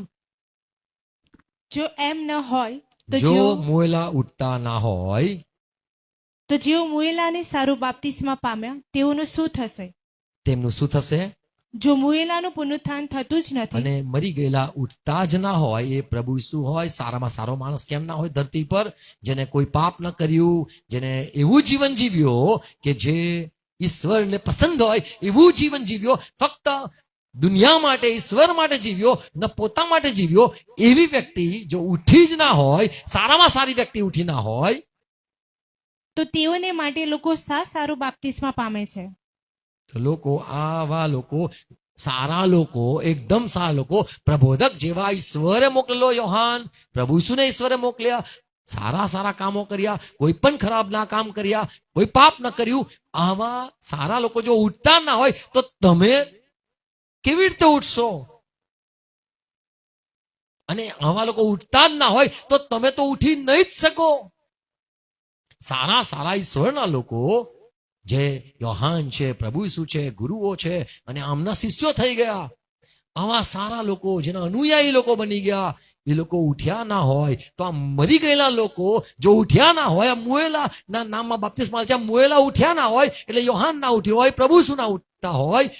જો એમ ન હોય તો જો મુયેલા ઉઠતા ના હોય તો જેઓ મુયેલાને સારું બાપ્તિસ્મા પામ્યા તેઓનું શું થશે? તેમનું શું થશે? જો મુયેલાનું પુનરુત્થાન થતું જ નથી અને મરી ગયેલા ઉઠતા જ ના હોય, એ પ્રભુ ઈસુ હોય, સારામાં સારો માણસ કેમ ના હોય ધરતી પર, જેને કોઈ પાપ ન કર્યું, જેને એવું જીવન જીવ્યો કે જે ઈશ્વરને પસંદ હોય એવું જીવન જીવ્યો, ફક્ત દુનિયા માટે, ઈશ્વર માટે જીવ્યો, ન પોતા માટે જીવ્યો, એવી વ્યક્તિ જો ઉઠી જ ના હોય, સારામાં સારી વ્યક્તિ ઉઠી ના હોય, તો તેઓને માટે લોકો સારું બાપ્તિસ્મા પામે છે. તો લોકો, આવા લોકો, સારા લોકો, એકદમ સારા લોકો, પ્રબોધક જેવા ઈશ્વરે મોકલેલો યોહાન, પ્રભુ ઈસુને ઈશ્વરે મોકલ્યા, સારા કામો કર્યા, કોઈ પણ ખરાબ ના કામ કર્યા, કોઈ પાપ ન કર્યું, આવા સારા લોકો જો ઉઠતા ના હોય તો તમે કેવી રીતે ઉઠશો? અને આવા લોકો ઉઠતા જ ના હોય તો તમે તો ઉઠી નહીં જ શકો. સારા સારા ઈશ્વરના લોકો જે યોહાન છે, પ્રભુ ઈસુ છે, ગુરુઓ છે અને આમના શિષ્યો થઈ ગયા, આવા સારા લોકો જેના અનુયાયી લોકો બની ગયા, એ લોકો ઉઠ્યા ના હોય તો આ મરી ગયેલા લોકો જો ઉઠ્યા ના હોય, આ મુએલા ના નામમાં બાપ્તિસ્મા છે, મુએલા ઉઠ્યા ના હોય એટલે યોહાન ના ઉઠ્યો હોય, પ્રભુ ઈસુ ના ઉઠતા હોય,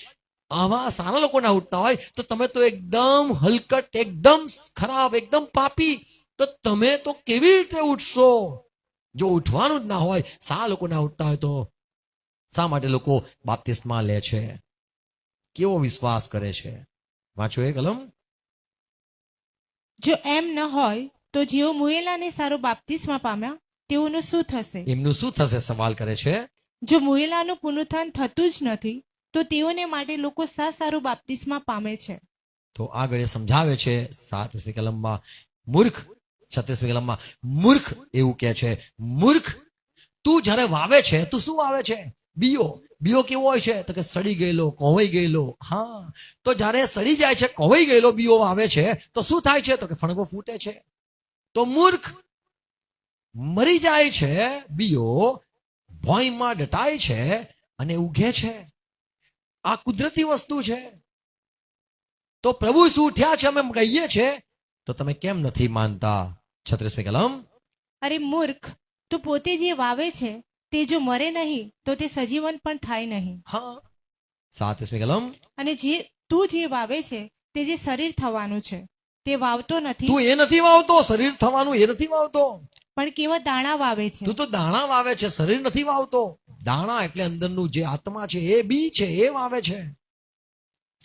આવા સારા લોકો ના ઉઠતા હોય તો તમે તો એકદમ હલકટ, એકદમ ખરાબ, એકદમ પાપી, તો તમે તો કેવી રીતે ઉઠશો? જો ઉઠવાનું જ ના હોય, સારા લોકો ના ઉઠતા હોય તો શા માટે લોકો બાપ્તિસ્મા લે છે? કેવો વિશ્વાસ કરે છે? વાંચો એ કલમ. જો એમ ન હોય તો જેઓ મુએલાને સારો બાપ્તિસ્મા પામ્યા તેઓનું શું થશે? એમનું શું થશે? સવાલ કરે છે. જો મુએલાનું પુનરુત્થાન થતું જ નથી તો તેઓને માટે લોકો શા સારું બાપ્તિસ્મા પામે છે? તો આગળ એ સમજાવે છે 37મી કલમમાં મૂર્ખ, 36મી કલમમાં મૂર્ખ એવું કહે છે, મૂર્ખ, તું જ્યારે વાવે છે, તું શું વાવે છે? બીયો. બીયો કેવો હોય છે? તો કે સડી ગયેલો, કોવાઈ ગયેલો. હા, તો જ્યારે સડી જાય છે, કોવાઈ ગયેલો બીયો વાવે છે તો શું થાય છે? તો કે ફણગો ફૂટે છે. તો મૂર્ખ, મરી જાય છે બીયો, ભોંયમાં દટાય છે અને ઉગે છે. આ કુદરતી વસ્તુ છે. તો પ્રભુ શું ઉઠ્યા છે અમે કહીએ છીએ તો તમે કેમ નથી માનતા? 36મી કલમ. અરે મૂર્ખ, તું પોતે જે વાવે છે તે જો મરે નહીં તો તે સજીવન પણ થાય નહીં. હા, 37મી કલમ. અને તું જે વાવે છે તે જે શરીર થવાનું છે તે વાવતો નથી, તું એ નથી વાવતો, શરીર થવાનું એ નથી વાવતો. પણ કેવળ દાણા વાવે છે. તું તો દાણા વાવે છે, શરીર નથી વાવતો. દાણા એટલે અંદરનું જે આત્મા છે, એ બી છે, એ વાવે છે.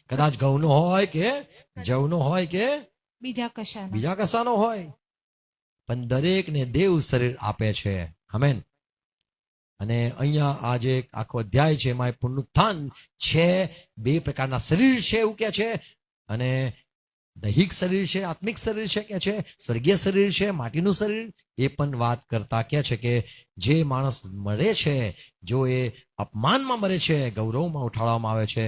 કદાચ ઘઉંનો હોય કે જવનો હોય કે બીજા કશાના. બીજા કશાનો હોય, પણ દરેકને દેવ શરીર આપે છે. આમેન. અને અહીંયા આ જે આખો અધ્યાય છે એમાં પુનરુત્થાન છે, બે પ્રકારના શરીર છે એવું કે છે. અને દૈહિક શરીર છે, આત્મિક શરીર છે કે છે, સ્વર્ગીય શરીર છે, માટીનું શરીર. એ પણ વાત કરતા કે છે કે જે માણસ મરે છે, જો એ અપમાનમાં મરે છે, ગૌરવમાં ઉઠાડવામાં આવે છે.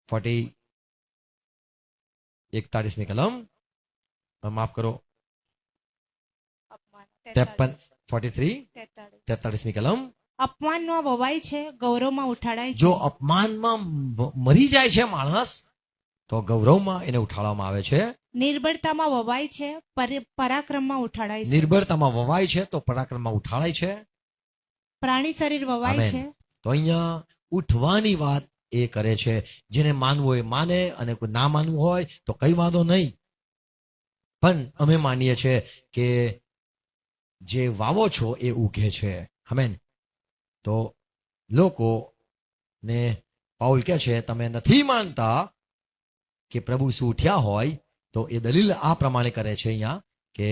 41મી કલમ, માફ કરો, 43મી કલમ. અપમાનમાં વવાય છે, ગૌરવમાં ઉઠાડાય છે. જો અપમાનમાં મરી જાય છે માણસ તો ગૌરવમાં એને ઉઠાડવામાં આવે છે. નિર્બળતામાં વવાય છે, પરાક્રમમાં ઉઠાડાય છે. નિર્બળતામાં વવાય છે તો પરાક્રમમાં ઉઠાડાય છે. પ્રાણી શરીર વવાય આમેન. છે. તો અહીંયા ઉઠવાની વાત એ કરે છે. જેને માનવું હોય માને, અને કોઈ ના માનવું હોય તો કઈ વાંધો નહીં. પણ અમે માનીએ છીએ કે જે વાવો છો એ ઉગે છે. આમેન. તો લોકો ને પાઉલ કહે છે તમે નથી માનતા કે પ્રભુ શું ઉઠ્યા હોય, તો એ દલીલ આ પ્રમાણે કરે છે અહીંયા કે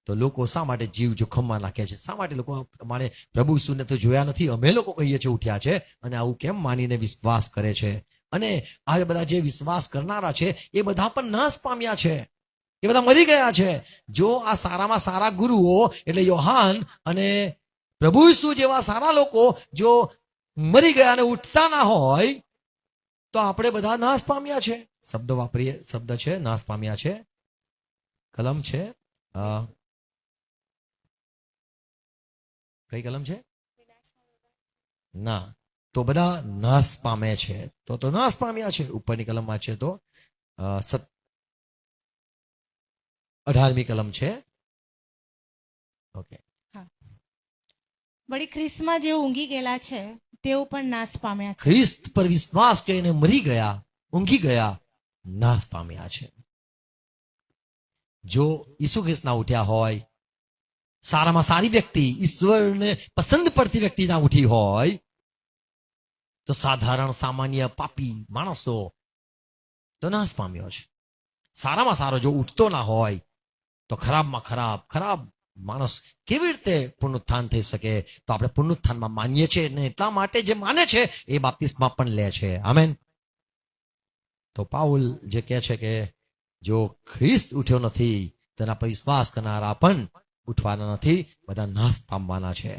તો લોકો શા માટે જીવ જોખમમાં નાખે છે? શા માટે લોકો પ્રમાણે પ્રભુ ઈસુને તો જોયા નથી, અમે લોકો કહીએ છીએ ઉઠ્યા છે, અને આવું કેમ માનીને વિશ્વાસ કરે છે? અને આ બધા જે વિશ્વાસ કરનારા છે એ બધા પણ નાશ પામ્યા છે, એ બધા મરી ગયા છે. જો આ સારામાં સારા ગુરુઓ એટલે યોહાન અને પ્રભુ ઈસુ જેવા સારા લોકો જો મરી ગયા અને ઉઠતા ના હોય તો આપણે બધા નાશ પામ્યા છે. શબ્દ વાપરીએ, શબ્દ છે નાશ પામ્યા છે. કલમ છે કઈ કલમ છે? ના, તો બધા નાશ પામે છે. તો નાશ પામ્યા છે. ઉપરની કલમમાં છે તો 18મી કલમ છે. ઓકે. વળી ખ્રિસ્તમાં જેઓ ઊંઘી ગયેલા છે તેઓ પણ નાશ પામ્યા છે. ખ્રિસ્ત પર વિશ્વાસ કરીને મરી ગયા, ઊંઘી ગયા, નાશ પામ્યા છે. જો ઈસુ ખ્રિસ્ત ના ઉઠ્યા હોય, સારામાં સારી વ્યક્તિ, ઈશ્વરને પસંદ પડતી વ્યક્તિ ના ઉઠી હોય, તો સાધારણ સામાન્ય પાપી માણસો તો નાશ પામ્યો છે. સારામાં સારો જો ઉઠતો ના હોય તો ખરાબમાં ખરાબ માણસ કેવી રીતે પુનરુત્થાન થઈ શકે? તો આપણે પુનરુત્થાનમાં માનીએ છીએ, ને એટલા માટે જે માને છે એ બાપ્તિસ્મા પણ લે છે. આમેન. તો પાઉલ જે કહે છે કે જો ખ્રિસ્ત ઉઠ્યો નથી તો એના પર વિશ્વાસ કરનારા પણ ઉઠવાના નથી, બધા નાશ પામવાના છે.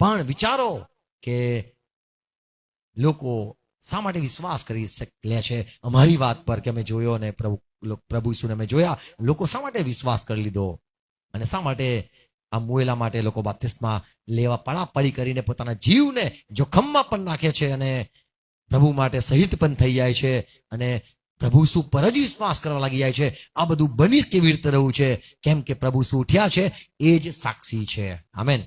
પણ વિચારો કે લોકો શા માટે વિશ્વાસ કરી લે છે અમારી વાત પર કે અમે જોયો ને પ્રભુ પ્રભુ ઈસુને અમે જોયા, લોકો શા માટે વિશ્વાસ કરી લીધો અને શા માટે આ મુએલા માટે લોકો બાપ્તિસ્મા લેવા પડાપડી કરીને પોતાના જીવને જોખમમાં પણ નાખે છે અને પ્રભુ માટે શહીદ પણ થઈ જાય છે અને પ્રભુ ઈસુ પર જ વિશ્વાસ કરવા લાગી જાય છે. આ બધું બની કેવી રીતે રહ્યું છે? કેમ કે પ્રભુ ઈસુ ઉઠ્યા છે, એ જ સાક્ષી છે. આમેન.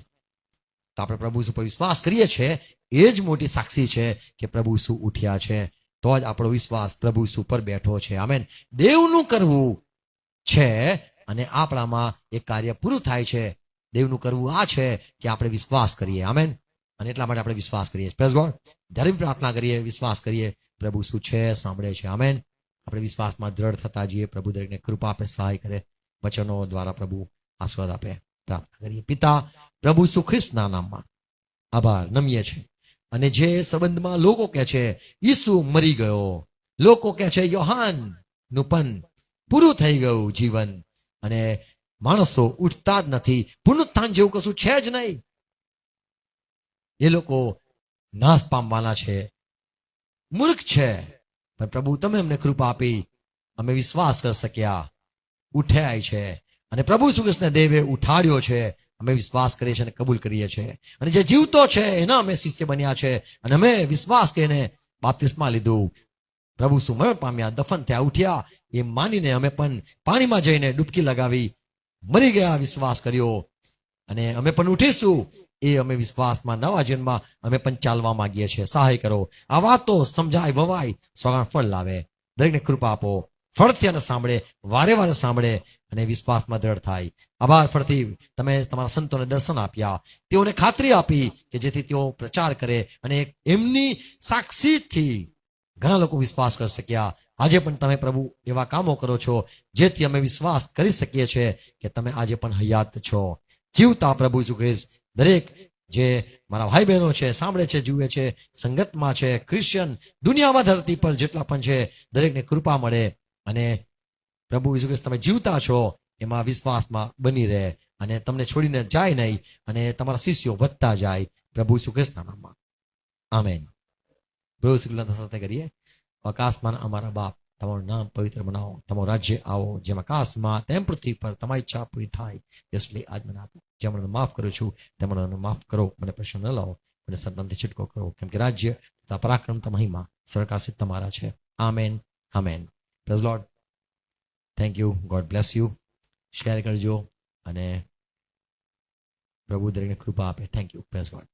તો આપણે પ્રભુ ઈસુ પર વિશ્વાસ કરીએ છીએ, એ જ મોટી સાક્ષી છે કે પ્રભુ ઈસુ ઉઠ્યા છે. તો જ આપણો વિશ્વાસ પ્રભુ ઈસુ પર બેઠો છે. આમેન. દેવનું કરવું છે અને આપણામાં એ કાર્ય પૂરું થાય છે. દેવનું કરવું આ છે કે આપણે વિશ્વાસ કરીએ. આમેન. અને એટલા માટે આપણે વિશ્વાસ કરીએ. Praise God. જ્યારે પ્રાર્થના કરીએ, વિશ્વાસ કરીએ, પ્રભુ શું છે, સાંભળે છે. આમેન. આપણે વિશ્વાસમાં દ્રઢ થતા જઈએ. પ્રભુ દરેકને કૃપા આપે, સહાય કરે, વચનો દ્વારા પ્રભુ આશીર્વાદ આપે. પ્રાર્થના કરીએ. પિતા, પ્રભુ ઈસુ ખ્રિસ્તના નામમાં આભાર નમીએ છે. અને જે સંબંધમાં લોકો કહે છે ઈસુ મરી ગયો, લોકો કહે છે યોહાન નું પણ પૂરું થઈ ગયું જીવન, અને માણસો ઉઠતા જ નથી, પુનરુત્થાન જેવું કશું છે જ નહીં, એ લોકો નાશ પામવાના છે, મૂર્ખ છે. પણ પ્રભુ તમે અમને કૃપા આપી, અમે વિશ્વાસ કરી શક્યા, ઉઠ્યા છે. અને પ્રભુ ઈસુ ખ્રિસ્તને દેવે ઉઠાડ્યો છે. અમે વિશ્વાસ કરીએ છીએ અને કબૂલ કરીએ છીએ. અને જે જીવતો છે એના અમે શિષ્ય બન્યા છે અને અમે વિશ્વાસ કરીને બાપ્તિસ્મા લીધું. પ્રભુ ઈસુ મરણ પામ્યા, દફન થયા, ઉઠ્યા, એ માનીને અમે પણ પાણીમાં જઈને ડૂબકી લગાવી મરી ગયા, વિશ્વાસ કર્યો અને અમે પણ ઉઠીશું. એ અમે વિશ્વાસમાં નવા જન્મમાં અમે પણ ચાલવા માંગીએ છીએ. સહાય કરો. આ વાતો સમજાય, વવાય, સોગણ ફળ લાવે. દરેકને કૃપા આપો. ફળથી અને સાંભળે, વારે વારે સાંભળે અને વિશ્વાસમાં દ્રઢ થાય. આભાર ફળથી તમે તમારા સંતોને દર્શન આપ્યા, તેઓને ખાતરી આપી કે જેથી તેઓ પ્રચાર કરે અને એમની સાક્ષીથી ઘણા લોકો વિશ્વાસ કરી શક્યા. આજે પણ તમે પ્રભુ એવા કામો કરો છો જેથી અમે વિશ્વાસ કરી શકીએ છીએ કે તમે આજે પણ હયાત છો, જીવતા. પ્રભુ ઈસુ ખ્રિસ્ત દરેક જે મારા ભાઈ બહેનો છે, સાંભળે છે, જુએ છે, સંગતમાં છે, ક્રિશ્ચિયન દુનિયામાં ધરતી પર જેટલા પણ છે, દરેકને કૃપા મળે અને પ્રભુ ઈસુ ખ્રિસ્ત તમે જીવતા છો એમાં વિશ્વાસમાં બની રહે અને તમને છોડીને જાય નહીં અને તમારા શિષ્યો વધતા જાય. પ્રભુ ઈસુ ખ્રિસ્તના નામમાં આમેન. પ્રભુ ઈસુ ખ્રિસ્તના સાથે કરીએ. આકાશમાં અમારા બાપ, તમારું નામ પવિત્ર બનાવો, તમારું રાજ્ય આવો, જેમ આકાશમાં તેમ પૃથ્વી પર તમારી ઈચ્છા પૂરી થાય. એટલે આજ મને આપો. જેમ મને માફ કરું છું તેમ મને માફ કરો. મને પ્રશ્ન ન લાવો, મને સંતાનથી છૂટકો કરો, કેમ કે રાજ્ય તથા પરાક્રમ તથા મહિમા સરકાર સિદ્ધ તમારા છે. Amen. Amen. Praise lord. Thank you. God bless you. Share કરજો અને પ્રભુ દરેકને કૃપા આપે. Thank you. Praise God.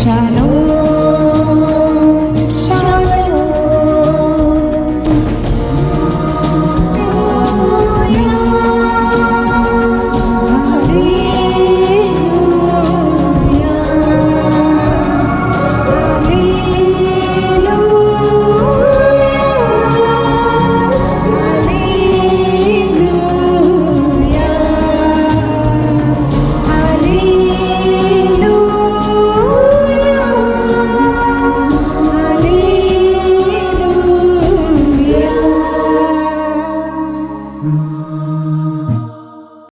Shanti